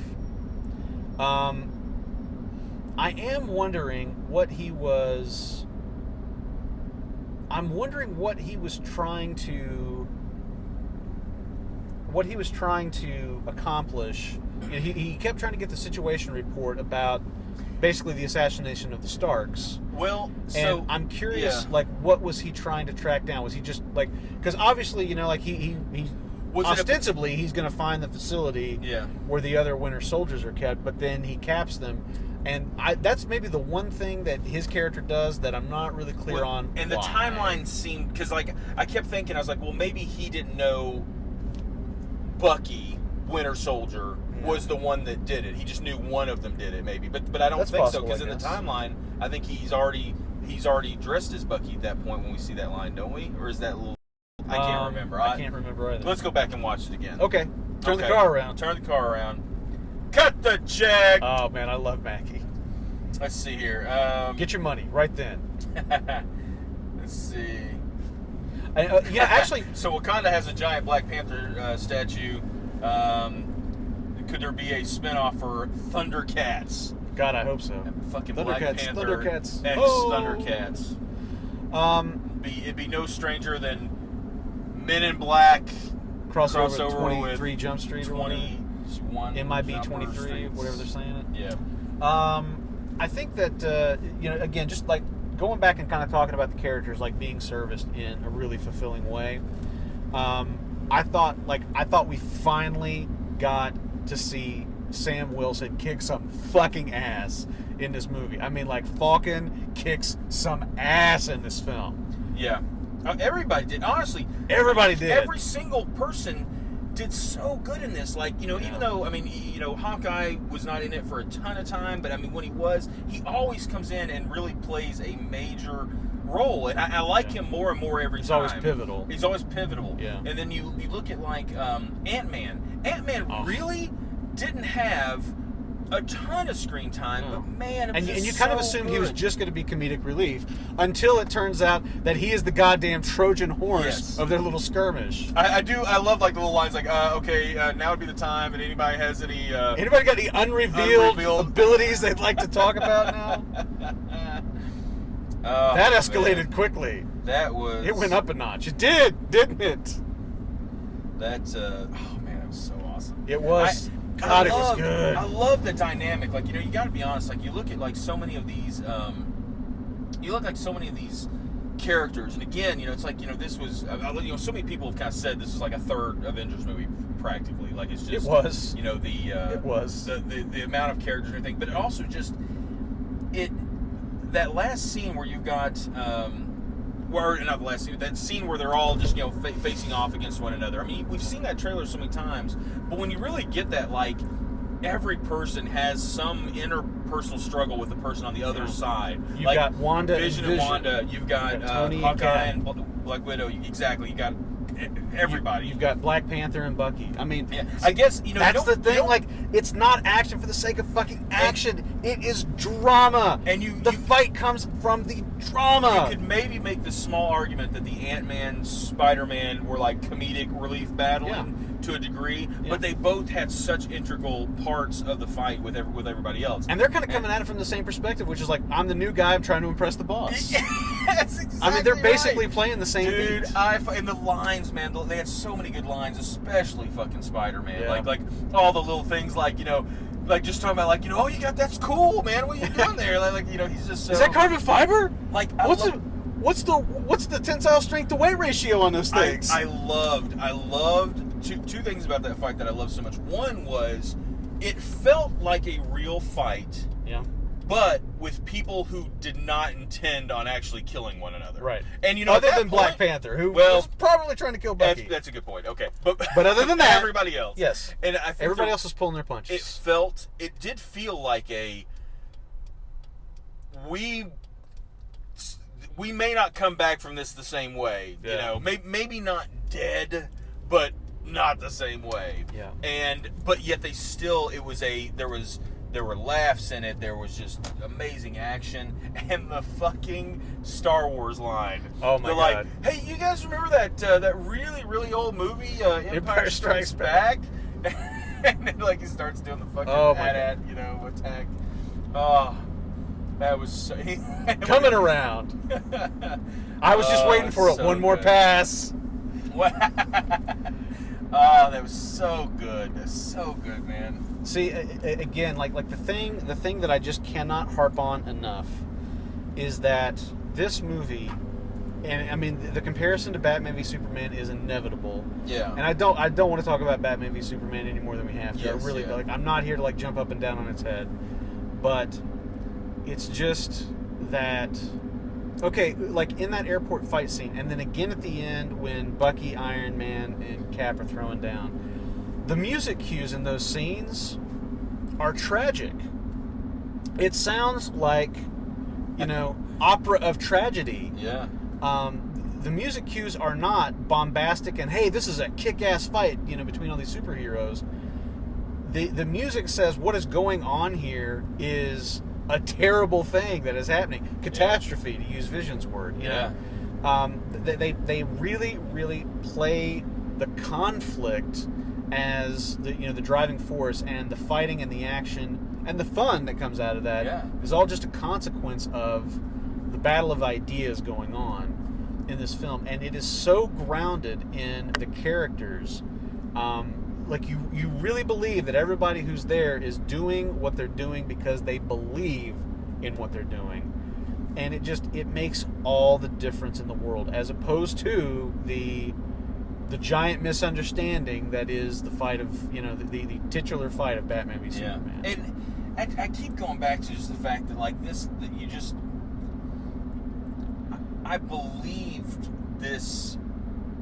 I am wondering what he was. I'm wondering what he was trying to accomplish. He kept trying to get the situation report about basically the assassination of the Starks. Well, And so I'm curious, yeah. like, what was he trying to track down? Was he just like, because obviously, like he Was it a- ostensibly he's going to find the facility Yeah. where the other Winter Soldiers are kept, but then he caps them, and that's maybe the one thing that his character does that I'm not really clear Well, on. And the why. timeline seemed, because like I kept thinking, I was like, well, maybe he didn't know Bucky, Winter Soldier, was the one that did it. He just knew one of them did it, maybe. But I don't That's think so, possible, because I in the guess. timeline, I think he's already dressed as Bucky at that point when we see that line, don't we? Or is that a little? I can't remember. I can't remember either. Let's go back and watch it again. Okay, turn the Okay. car around. Turn the car around. Cut the check. Oh man, I love Mackie. Let's see here. Get your money right then. Let's see. Yeah, actually, So Wakanda has a giant Black Panther statue. Could there be a spinoff for Thundercats? God, I hope so. Fucking Black Thundercats, Panther Thundercats. X Oh. Thundercats. It'd be no stranger than Men in Black Crossover, Crossover 23 Jump Street or whatever. 21. MIB Jumper 23, Streets. whatever they're saying it. Yeah. I think that again, just like going back and kind of talking about the characters, like being serviced in a really fulfilling way. I thought we finally got to see Sam Wilson kick some fucking ass in this movie. I mean, like, Falcon kicks some ass in this film. Yeah. Everybody did. Honestly, Everybody did. Every single person did so good in this. Like, even though, I mean, Hawkeye was not in it for a ton of time, but I mean, when he was, he always comes in and really plays a major role. And I like him more and more every He's time. always pivotal. He's always pivotal. Yeah. And then you look at, like, Ant-Man. Ant-Man Oh. really didn't have a ton of screen time, No. but man, it was And just you kind of so assumed he was good. just going to be comedic relief until it turns out that he is the goddamn Trojan horse Yes. of their little skirmish. I love, like, the little lines like, okay, now would be the time, and anybody has any, Anybody got any unrevealed Unrevealed. abilities they'd like to talk about now? Oh, That man. escalated quickly. That was... It went up a notch. It did, didn't it? That, oh man, it was so awesome. It was. I God, it was love- good. I love the dynamic. Like, you got to be honest. Like, you look at, like, so many of these, characters, and again, it's like, this was, so many people have kind of said this is like a third Avengers movie, practically. Like, it's just, It was. it was. the amount of characters and everything, but it also just, that last scene where you've got, not the last scene, that scene where they're all just, facing off against one another. I mean, we've seen that trailer so many times, but when you really get that, like, every person has some interpersonal struggle with the person on the other side. You've Like, got Wanda and Vision Vision. and Wanda. You've got, You've got Tony and Hawkeye Cap. and Black Widow. Exactly. You got everybody. You've got Black Panther and Bucky. I mean, Yeah, I guess, you that's the don't- thing. you don't- Like, it's not action for the sake of fucking action. It is drama. And the fight comes from the drama. You could maybe make the small argument that the Ant-Man, Spider-Man were like comedic relief battling to a degree, Yeah. but they both had such integral parts of the fight with everybody else. And they're kind of coming at it from the same perspective, which is like, I'm the new guy. I'm trying to impress the boss. That's exactly I mean, they're basically right. playing the same Dude, beat. and the lines, man, they had so many good lines, especially fucking Spider-Man. Yeah. Like all the little things, like, like just talking about, like, oh, that's cool, man. What are you doing there? He's just so. Is that carbon fiber? Like, What's the tensile strength to weight ratio on those things? I loved two things about that fight that I loved so much. One was it felt like a real fight, yeah. but with people who did not intend on actually killing one another. Right. And at other that than Black point- Panther, who Well, was probably trying to kill Bucky. That's a good point. Okay. But other than that, everybody else. yes. And I think Everybody else was pulling their punches. It did feel like a we may not come back from this the same way. Yeah. You know, maybe not dead, but not the same way. Yeah. But yet there were laughs in it. There was just amazing action, and the fucking Star Wars line. Oh my They're God. like, hey, you guys remember that really really old movie Empire Strikes Back? And then like he starts doing the fucking Oh my AT-AT, you know, attack. Oh, that was so, Coming around. I was just waiting for it. so One more good. pass. Oh, that was so good. That's so good, man. See, again, like the thing that I just cannot harp on enough is that this movie, and I mean the comparison to Batman v Superman is inevitable. Yeah. And I don't want to talk about Batman v Superman any more than we have to. Yes, I really yeah. like. I'm not here to like jump up and down on its head, but it's just that. Okay, like in that airport fight scene, and then again at the end when Bucky, Iron Man, and Cap are throwing down, the music cues in those scenes are tragic. It sounds like, you know, opera of tragedy. Yeah. The music cues are not bombastic and, hey, this is a kick-ass fight, you know, between all these superheroes. The music says what is going on here is a terrible thing that is happening. Catastrophe, to use Vision's word. You Yeah. know? They really, really play the conflict as the driving force, and the fighting and the action and the fun that comes out of that is all just a consequence of the battle of ideas going on in this film. And it is so grounded in the characters. Like you really believe that everybody who's there is doing what they're doing because they believe in what they're doing, and it makes all the difference in the world, as opposed to the giant misunderstanding that is the fight of the titular fight of Batman v Superman. And I keep going back to just the fact that like this, that you just, I believed this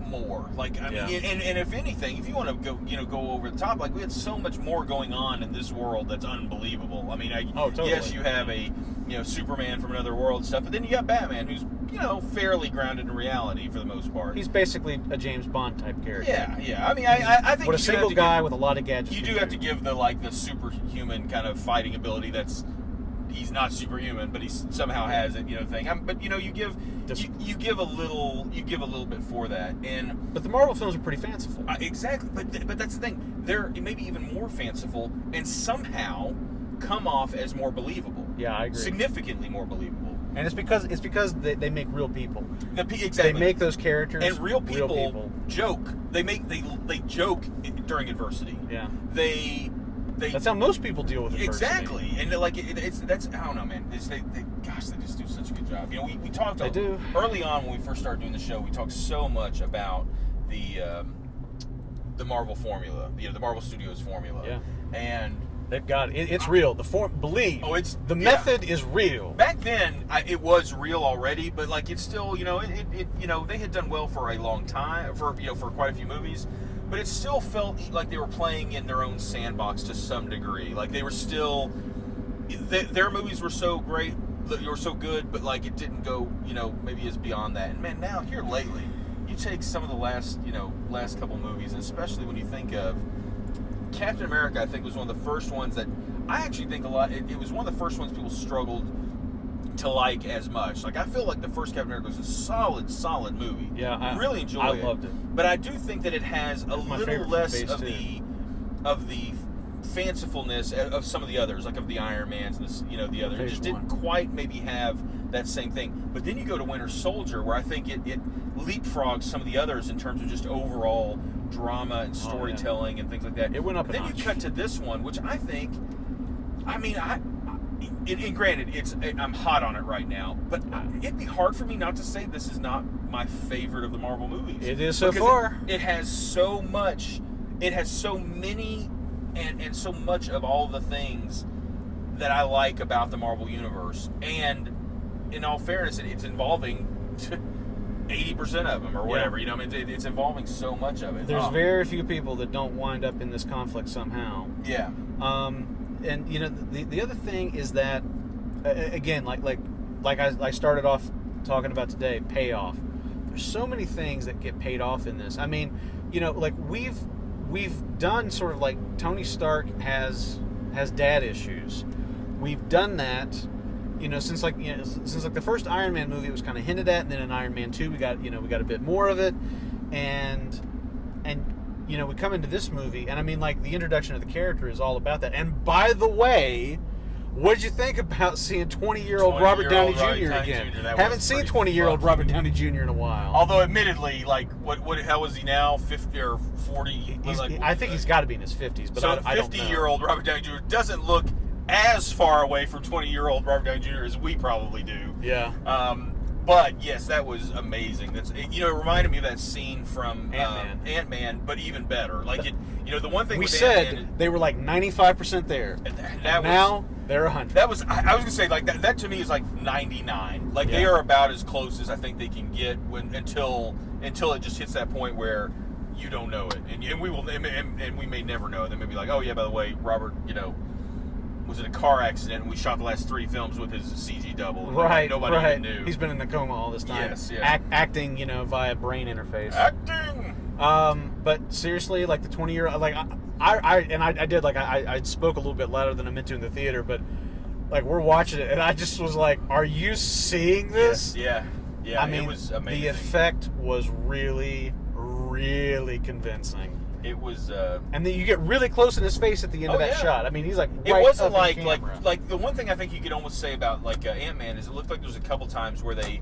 more. Like, I mean, and if anything, if you want to go over the top, like we had so much more going on in this world that's unbelievable. I mean, totally. Yes, you have a Superman from another world and stuff, but then you got Batman, who's fairly grounded in reality for the most part. He's basically a James Bond type character. Yeah. I mean, I think But a single guy with a lot of gadgets. you do have to give the superhuman kind of fighting ability. He's not superhuman, but he somehow has it, thing. But you give a little bit for that, But the Marvel films are pretty fanciful. exactly. But that's the thing. They're maybe even more fanciful, and somehow come off as more believable. Yeah, I agree. Significantly more believable. And it's because they make real people. Exactly. They make those characters and real people joke. They joke during adversity. Yeah. That's how most people deal with adversity. Exactly, and that's I don't know, man. They just do such a good job. We talked. They do. Early on when we first started doing the show. We talked so much about the Marvel formula, the Marvel Studios formula. Yeah. And they've got it. It's real. Believe. Oh, it's the method is real. Back then, it was real already, but like it's still, they had done well for a long time, for quite a few movies. But it still felt like they were playing in their own sandbox to some degree. Like they were still, their movies were so great, they were so good, but like it didn't go, maybe as beyond that. And man, now here lately, you take some of the last couple movies, and especially when you think of Captain America, I think was one of the first ones that I actually think it was one of the first ones people struggled to like as much. Like I feel like the first Captain America was a solid movie. Yeah, I really enjoyed it. I loved it. But I do think that it has a little less of the fancifulness of some of the others, like of the Iron Mans and the others. It just didn't quite maybe have that same thing. But then you go to Winter Soldier, where I think it leapfrogs some of the others in terms of just overall drama and storytelling and things like that. It went up. But then you cut to this one, which I think, and granted, I'm hot on it right now, but it'd be hard for me not to say this is not my favorite of the Marvel movies. It is so far. It has so much. It has so many, and so much of all the things that I like about the Marvel universe. And in all fairness, it's involving 80% of them or whatever. Yeah. It's involving so much of it. There's very few people that don't wind up in this conflict somehow. Yeah. And the other thing is that, again, like I started off talking about today, payoff. There's so many things that get paid off in this. I mean, you know, like we've done sort of like Tony Stark has dad issues. We've done that, you know, since like the first Iron Man movie, it was kind of hinted at, and then in Iron Man 2 we got a bit more of it, and you know, we come into this movie, and I mean, like, the introduction of the character is all about that. And by the way, what did you think about seeing 20-year-old Robert Downey Jr. again? Haven't seen 20-year-old Robert Downey Jr. in a while. Although, admittedly, like, how is he now? 50 or 40? I think he's got to be in his 50s, but so I don't know. 50-year-old Robert Downey Jr. doesn't look as far away from 20-year-old Robert Downey Jr. as we probably do. Yeah. But yes, that was amazing. It reminded me of that scene from Ant-Man, but even better. Like, the one thing we with said Ant-Man, they were like 95% there. Now they're 100. That was I was gonna say, like, that to me is like 99. Like, they are about as close as I think they can get until it just hits that point where you don't know it, and we will, and we may never know it. They may be like, oh yeah, by the way, Robert, was in a car accident, and we shot the last 3 films with his CG double. Right, nobody even knew. He's been in the coma all this time. Yes. Acting, via brain interface. Acting. But seriously, like the 20-year, like I spoke a little bit louder than I meant to in the theater, but like we're watching it, and I just was like, "Are you seeing this?" Yes, yeah. I mean, it was amazing. The effect was really, really convincing. It was, and then you get really close in his face at the end of that shot. I mean, he's like, it right wasn't up like in the camera. like the one thing I think you could almost say about like Ant-Man is it looked like there was a couple times where they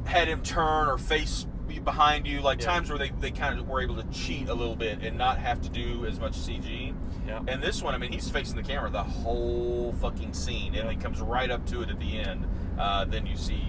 had him turn or face behind you, like times where they kind of were able to cheat a little bit and not have to do as much CG. Yeah. And this one, I mean, he's facing the camera the whole fucking scene, and it comes right up to it at the end. Then you see,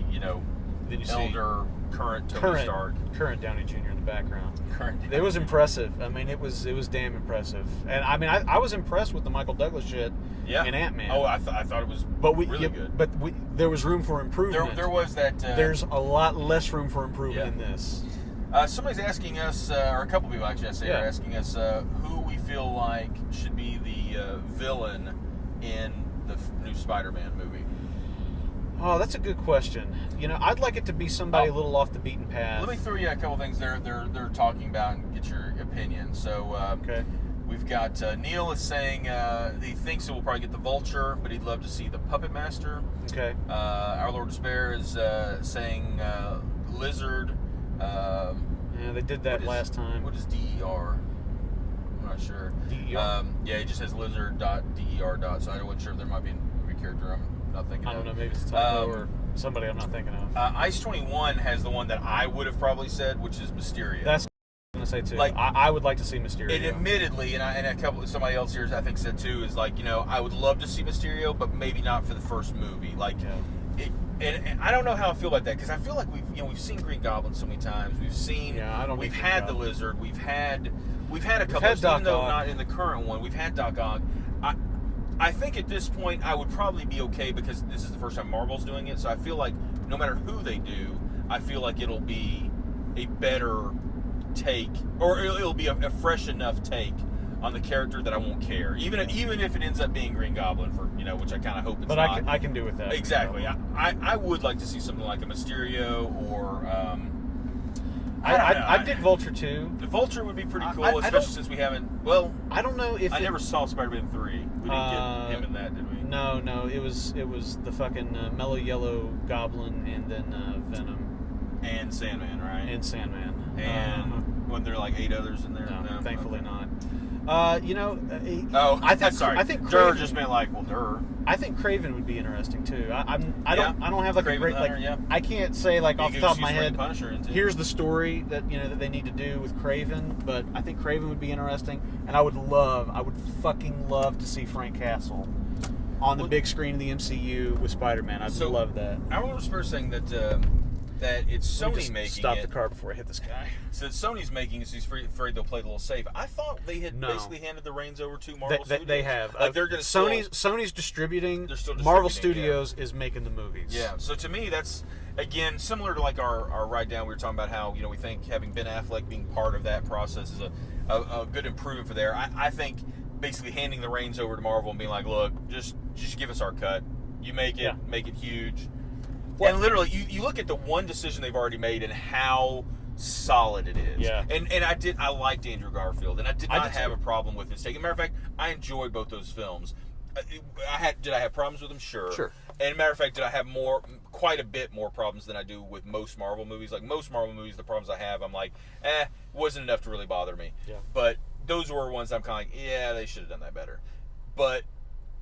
elder, current Tony Stark, current Downey Jr. in the background. Current. It was impressive. I mean, it was damn impressive. And I mean, I was impressed with the Michael Douglas shit in Ant-Man. Oh, I thought it was really good. But there was room for improvement. There was that. There's a lot less room for improvement in this. Somebody's asking us, or a couple people actually, are asking us who we feel like should be the villain in the new Spider-Man movie. Oh, that's a good question. I'd like it to be somebody a little off the beaten path. Let me throw you a couple things they're talking about and get your opinion. So, okay. We've got Neil is saying he thinks it will probably get the Vulture, but he'd love to see the Puppet Master. Okay. Our Lord Despair is saying Lizard. Yeah, they did that last time. What is DER? I'm not sure. DER? Yeah, it just has lizard.der. So I wasn't sure if there might be a character I'm not thinking of. I don't know, maybe it's a typo or somebody I'm not thinking of. Ice 21 has the one that I would have probably said, which is Mysterio. That's what I was going to say too. Like, I would like to see Mysterio. And admittedly, and somebody else here I think said too, is like, I would love to see Mysterio, but maybe not for the first movie. Like, and I don't know how I feel about that, because I feel like we've seen Green Goblin so many times. We've had the Lizard. We've had a couple, even though not in the current one. We've had Doc Ock. I think at this point I would probably be okay, because this is the first time Marvel's doing it. So I feel like no matter who they do, I feel like it'll be a better take, or it'll be a fresh enough take on the character that I won't care, even if it ends up being Green Goblin, for which I kind of hope it's but not. I can do with that. Exactly. I would like to see something like a Mysterio, or I did Vulture too. The Vulture would be pretty cool, especially since we haven't. Well, I don't know if I never saw Spider-Man 3. We didn't get him in that, did we? No. It was the fucking Mellow Yellow Goblin, and then Venom and Sandman, right? And Sandman. And when there are like 8 others in there? No, thankfully not. I think sorry. I think Durr Kraven, just meant like, well, Durr. I think Kraven would be interesting too. I don't have like Kraven a great Hunter, I can't say like off the top of my head. Punisher Here's the story that that they need to do with Kraven, but I think Kraven would be interesting, and I would fucking love to see Frank Castle on the big screen of the MCU with Spider-Man. I'd love that. I remember first saying that it's Sony making stop it. the car before I hit this guy. So Sony's making it, so he's afraid they'll play it a little safe. I thought they had basically handed the reins over to Marvel Studios. They have. Like, they're going to Sony's distributing. They're still distributing. Marvel Studios is making the movies. Yeah. So to me, that's again similar to like our write down. We were talking about how we think having Ben Affleck being part of that process is a good improvement for there. I think basically handing the reins over to Marvel and being like, look, just give us our cut. You make it, Yeah. make it huge. Well- And literally, you look at the one decision they've already made and how solid it is. Yeah. And I liked Andrew Garfield, and I did I not did have too. a problem with his take. As a matter of fact, I enjoyed both those films. Did I have problems with them? Sure. Sure. And a matter of fact, did I have quite a bit more problems than I do with most Marvel movies? Like most Marvel movies, the problems I have, I'm like, wasn't enough to really bother me. Yeah. But those were ones I'm kind of like, yeah, they should have done that better. But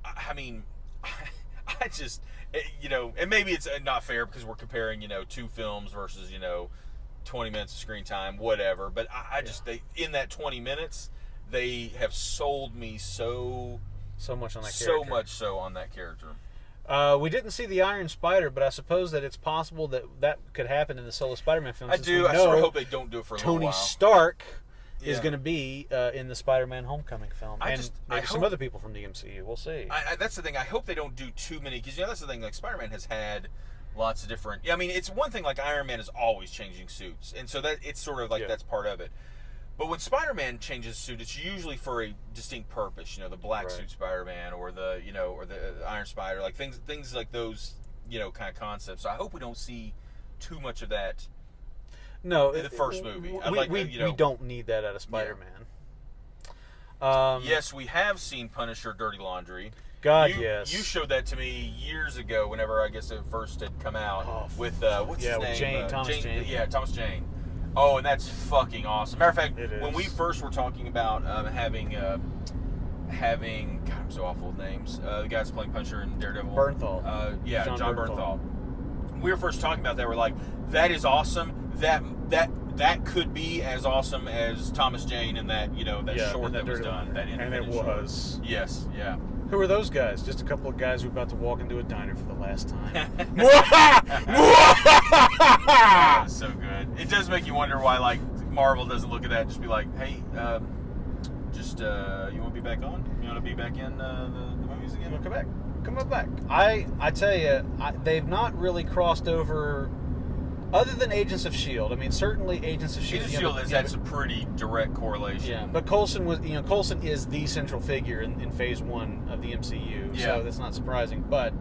I mean, I just, and maybe it's not fair because we're comparing, two films versus, 20 minutes of screen time, whatever. But I just, in that 20 minutes, they have sold me so much on that character. so much so on that character. We didn't see the Iron Spider, but I suppose that it's possible that could happen in the solo Spider-Man film. I since do. we I sort know of hope they don't do it for a little Tony while. Stark is Yeah. going to be in the Spider-Man Homecoming film, I and maybe some hope- other people from the MCU. We'll see. That's the thing. I hope they don't do too many, because that's the thing. Like Spider-Man has had lots of different. I mean, it's one thing. Like Iron Man is always changing suits, and so that it's sort of like that's part of it. But when Spider-Man changes suit, it's usually for a distinct purpose. The black suit Spider-Man, or the or the Iron Spider, like things like those, kind of concepts. So I hope we don't see too much of that. No, in the first movie. I'd we, like, we don't need that out of Spider-Man. Yes, we have seen Punisher Dirty Laundry. God, you, yes. You showed that to me years ago, whenever I guess it first had come out with what's his with name? Thomas Jane. Yeah, Thomas Jane. Oh, and that's fucking awesome. Matter of fact, It when is. we first were talking about having God, I'm so awful with names. The guy's playing Punisher and Daredevil. Bernthal. John John Bernthal. We were first talking about that. We're like, that is awesome. That could be as awesome as Thomas Jane and that short that was done. That and it independent short. was. Yes, yeah. Who are those guys? Just a couple of guys who are about to walk into a diner for the last time. That is so good. It does make you wonder why, like, Marvel doesn't look at that and just be like, hey, you want to be back on? You want to be back in the movies again? Come back. Come on back. I tell you, they've not really crossed over, other than Agents of S.H.I.E.L.D. I mean, certainly Agents of S.H.I.E.L.D. Agents of S.H.I.E.L.D. has had some pretty direct correlation. Yeah, but Coulson Coulson is the central figure in Phase 1 of the MCU, so that's not surprising. But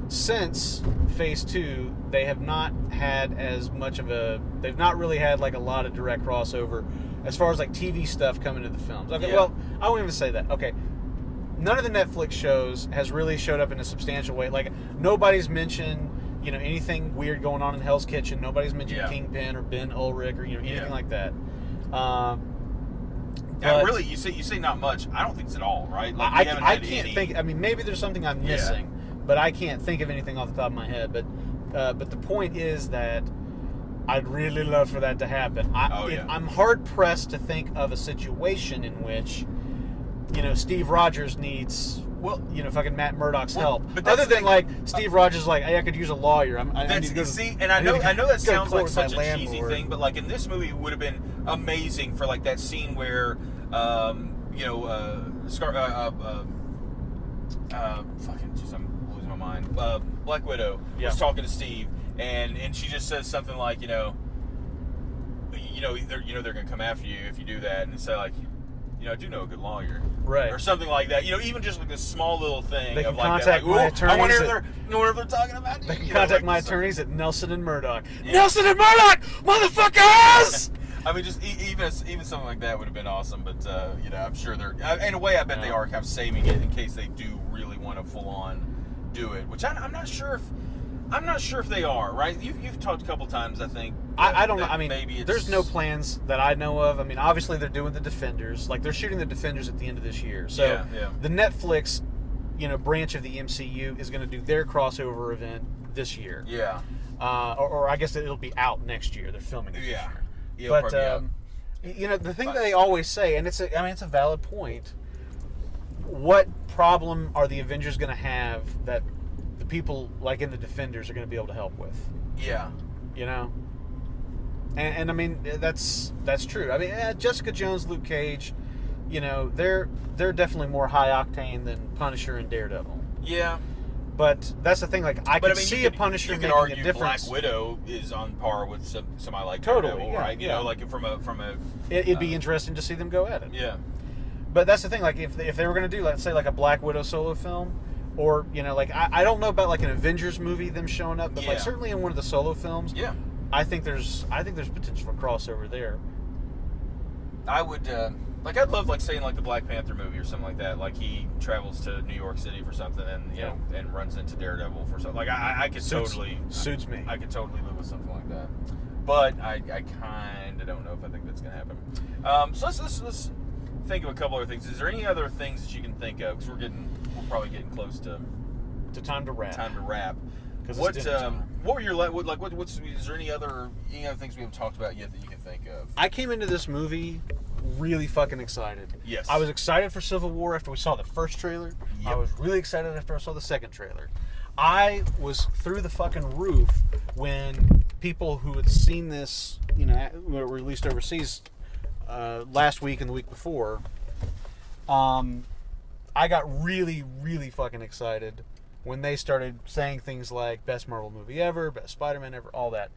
since Phase 2, they have not had they've not really had like a lot of direct crossover as far as like TV stuff coming to the films. Okay, well, I won't even say that. Okay, none of the Netflix shows has really showed up in a substantial way. Like, nobody's mentioned, anything weird going on in Hell's Kitchen. Nobody's mentioned Kingpin or Ben Ulrich or anything like that. And really, you say not much. I don't think it's at all, right? Like, I can't think. I mean, maybe there's something I'm missing, but I can't think of anything off the top of my head. But the point is that I'd really love for that to happen. I'm hard pressed to think of a situation in which, Steve Rogers needs, fucking Matt Murdock's help. But other than like Steve Rogers, like, hey, I could use a lawyer. I need to go I know that sounds like with such my a cheesy landlord. thing, but like in this movie, it would have been amazing for like that scene where, fucking, geez, I'm losing my mind. Black Widow was talking to Steve, and she just says something like, they're gonna come after you if you do that, and say like, I do know a good lawyer, right, or something like that. Even just like this small little thing they of can like contact that. Like, my attorneys. I wonder if they're talking about you. They can You know, contact like my this- attorneys at Nelson and Murdoch. Yeah. Nelson and Murdoch, motherfuckers! I mean, just even something like that would have been awesome. But I'm sure they're in a way. I bet they are kind of saving it in case they do really want to full on do it. Which I'm not sure if. I'm not sure if they are, right? You've talked a couple times, I think. I don't know. I mean, maybe there's no plans that I know of. I mean, obviously they're doing the Defenders. Like, they're shooting the Defenders at the end of this year. So the Netflix, branch of the MCU is going to do their crossover event this year. Yeah. Or I guess it'll be out next year. They're filming it this year. Yeah, but probably out. the thing that they always say, and it's a valid point. What problem are the Avengers going to have that the people like in the Defenders are going to be able to help with? Yeah. And I mean, that's true. I mean, Jessica Jones, Luke Cage, they're definitely more high octane than Punisher and Daredevil. Yeah. But that's the thing. Like, I could see a Punisher making argue a difference. Black Widow is on par with somebody like Totally, Daredevil, right? Like from a. It'd be interesting to see them go at it. Yeah. But that's the thing. Like, if they were going to do, let's say, like a Black Widow solo film, or like I don't know about like an Avengers movie them showing up, but like Yeah. certainly in one of the solo films, Yeah. I think there's potential for crossover there. I would I'd love saying the Black Panther movie or something like that. Like he travels to New York City for something and you know and runs into Daredevil for something. Like I could totally suits me. I could totally live with something like that. But I kind of don't know if I think that's gonna happen. So let's think of a couple other things. Is there any other things that you can think of? Because we're probably getting close to Time to wrap. time to wrap. 'Cause it's What dinner time. what were your what's is there any other things we haven't talked about yet that you can think of? I came into this movie really fucking excited. Yes. I was excited for Civil War after we saw the first trailer. I Yep. was really excited after I saw the second trailer. I was through the fucking roof when people who had seen this, were released overseas last week and the week before. I got really, really fucking excited when they started saying things like best Marvel movie ever, best Spider-Man ever, all that.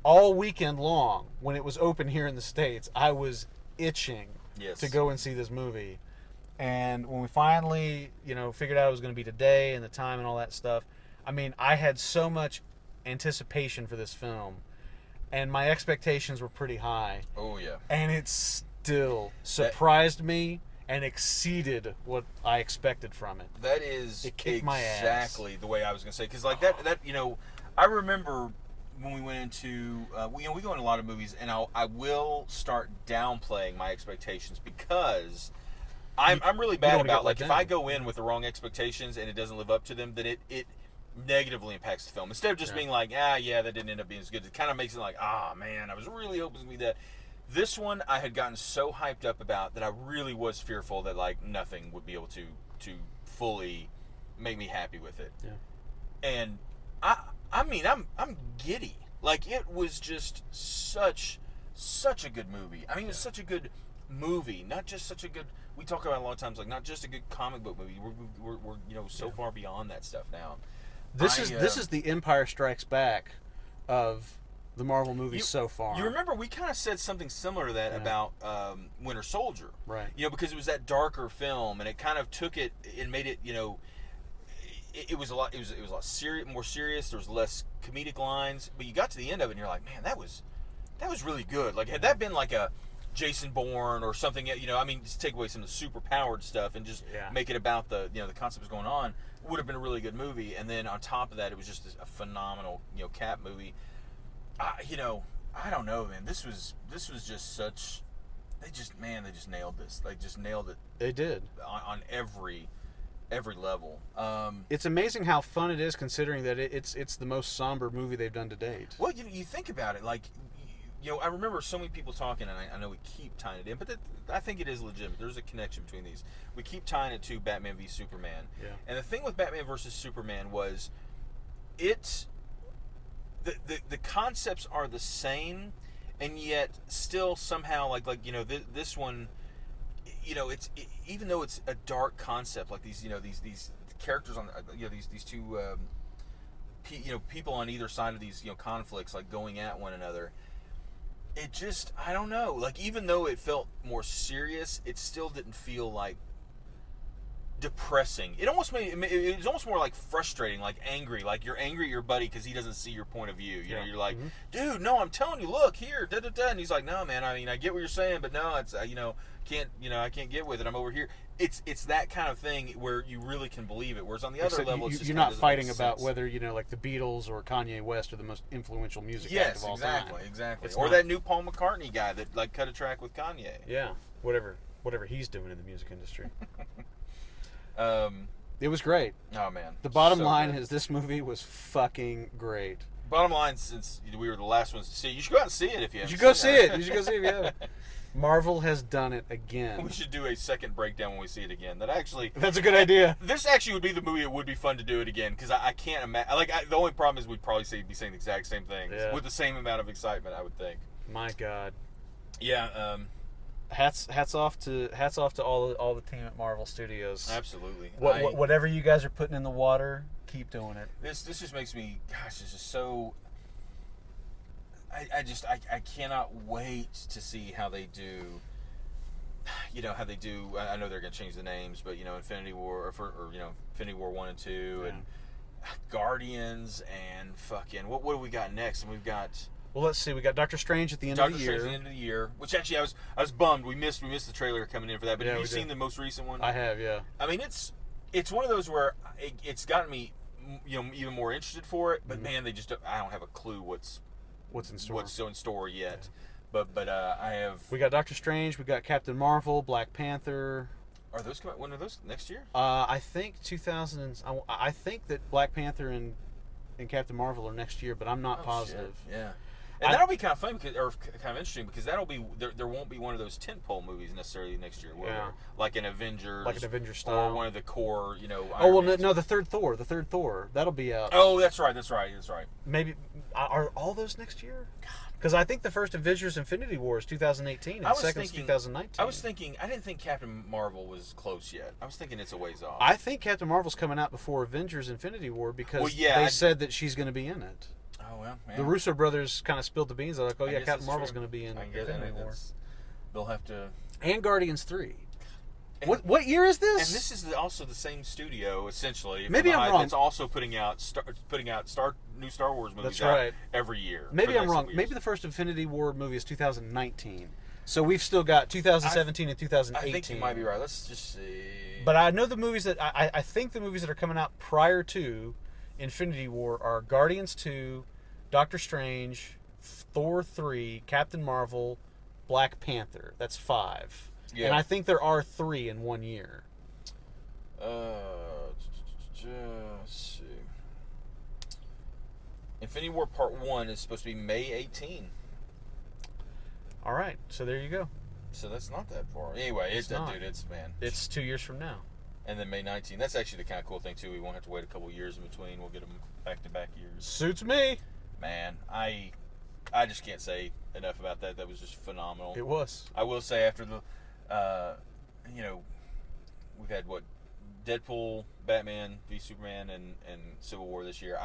All weekend long, when it was open here in the States, I was itching Yes. to go and see this movie. And when we finally, figured out it was going to be today and the time and all that stuff, I mean, I had so much anticipation for this film, and my expectations were pretty high. Oh yeah. And it still surprised me and exceeded what I expected from it. That is It kicked my ass. exactly the way I was going to say. Because that I remember when we went into we go in a lot of movies, and I will start downplaying my expectations because I'm really don't bad wanna about get let if I down. go in with the wrong expectations and it doesn't live up to them, then it negatively impacts the film. Instead of just being like, that didn't end up being as good, it kind of makes it like, man, I was really hoping to be that. This one I had gotten so hyped up about that I really was fearful that nothing would be able to fully make me happy with it. Yeah. And I mean I'm giddy. It was just such a good movie. I mean, it was such a good movie, not just such a good. We talk about it a lot of times, not just a good comic book movie. We're so far beyond that stuff now. This is the Empire Strikes Back of the Marvel movies so far. You remember we kind of said something similar to that about Winter Soldier, Right. Because it was that darker film, and it kind of took it and made it, it was a lot. It was a lot more serious. There was less comedic lines, but you got to the end of it, and you're like, man, that was really good. Had that been like a Jason Bourne or something, just take away some of the super powered stuff and just make it about the the concepts going on, it would have been a really good movie. And then on top of that, it was just a phenomenal Cap movie. I don't know, man. This was just such. They just nailed this. They just nailed it. They did. On every level. It's amazing how fun it is, considering that it's the most somber movie they've done to date. Well, you think about it, I remember so many people talking, and I know we keep tying it in, but I think it is legitimate. There's a connection between these. We keep tying it to Batman v Superman. Yeah. And the thing with Batman versus Superman was, the concepts are the same, and yet still somehow this one, even though it's a dark concept, these characters on these two people on either side of these conflicts going at one another. It just, I don't know, even though it felt more serious, it still didn't feel depressing. It almost it was almost more frustrating, angry, you're angry at your buddy because he doesn't see your point of view. You're like, dude, no, I'm telling you, look here, da da da, and he's like, no, man, I mean, I get what you're saying, but no, it's I can't get with it. I'm over here. It's that kind of thing where you really can believe it. Whereas on the other level, it's just you're kinda not doesn't fighting make about sense. whether the Beatles or Kanye West are the most influential music act Yes, of all exactly, time. exactly. It's Or not. that new Paul McCartney guy that cut a track with Kanye. Yeah, whatever he's doing in the music industry. Um, It was great. oh man. The bottom So line good. is this movie was fucking great. Bottom line, since we were the last ones to see it, you should go out and see it if you You haven't should go seen see it. You should go see it if you haven't. Marvel has done it again. We should do a second breakdown when we see it again. That's a good idea. This actually would be the movie. It would be fun to do it again because I can't imagine. The only problem is we'd probably be saying the exact same things with the same amount of excitement. I would think. My God. Yeah. Hats off to all the team at Marvel Studios. Absolutely. Whatever you guys are putting in the water, keep doing it. This just makes me. Gosh, this is so. I cannot wait to see how they do you know how they do. I know they're going to change the names, but you know, Infinity War or you know, Infinity War 1 and 2 and Guardians and fucking what do we got next? And we've got. Well, let's see. We got Doctor Strange at the end Doctor of the Strange year. at the end of the year, which actually I was bummed. We missed the trailer coming in for that. But Yeah, have you we seen did. the most recent one? I have, yeah. I mean, it's one of those where it's gotten me, you know, even more interested for it. But man, I don't have a clue what's in store? what's so in store yet. But I have. We got Doctor Strange. We got Captain Marvel, Black Panther. Are those coming? When are those next year? I think 2000. I think that Black Panther and Captain Marvel are next year, but I'm not positive. Shit. Yeah. And that'll be kind of fun because, or kind of interesting because that'll be there won't be one of those tentpole movies necessarily next year, where Yeah. like an Avengers, style, or one of the core, you know. Oh well, Iron Mans. no, the third Thor, that'll be out. Oh, that's right. Maybe are all those next year? Because I think the first Avengers Infinity War is 2018, and the second is 2019. I didn't think Captain Marvel was close yet. I was thinking it's a ways off. I think Captain Marvel's coming out before Avengers Infinity War because they said that she's going to be in it. Oh well, man. The Russo brothers kind of spilled the beans. They're like, "Oh I yeah, guess Captain that's Marvel's true. going to be in I can get Infinity that. War." They'll have to. And Guardians 3. And, What year is this? And this is also the same studio, essentially. Maybe I'm wrong. It's also putting out new Star Wars movies That's right. out every year. Maybe I'm wrong. Maybe the first Infinity War movie is 2019. So we've still got 2017 and 2018. I think you might be right. Let's just see. But I know the movies that I think the movies that are coming out prior to Infinity War are Guardians 2, Doctor Strange, Thor 3, Captain Marvel, Black Panther. That's 5. Yeah. And I think there are 3 in 1 year. Let's see. Infinity War Part 1 is supposed to be May 18. All right. So there you go. So that's not that far. Anyway, It's not. man. It's 2 years from now. And then May 19. That's actually the kind of cool thing, too. We won't have to wait a couple years in between. We'll get them back-to-back years. Suits me. Man, I just can't say enough about that. That was just phenomenal. It was. I will say after the, you know, we've had Deadpool, Batman v Superman, and Civil War this year.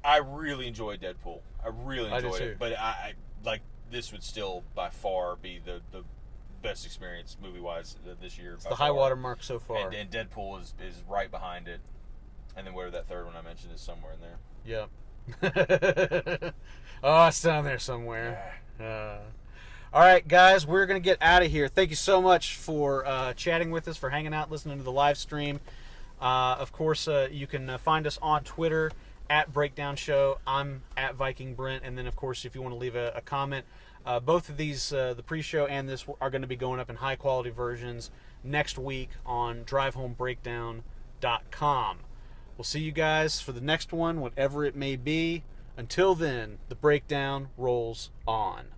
I really enjoyed Deadpool. I really I did enjoyed too. it. But I like this would still by far be the best experience movie wise this year. It's the high water mark so far. And Deadpool is right behind it. And then whatever that third one I mentioned is somewhere in there. Yep. Oh, it's down there somewhere. All right, guys, we're going to get out of here. Thank you so much for chatting with us, for hanging out, listening to the live stream. Of course, you can find us on Twitter at Breakdown Show. I'm at Viking Brent. And then, of course, if you want to leave a comment, both of these, the pre-show and this, are going to be going up in high-quality versions next week on drivehomebreakdown.com. We'll see you guys for the next one, whatever it may be. Until then, the breakdown rolls on.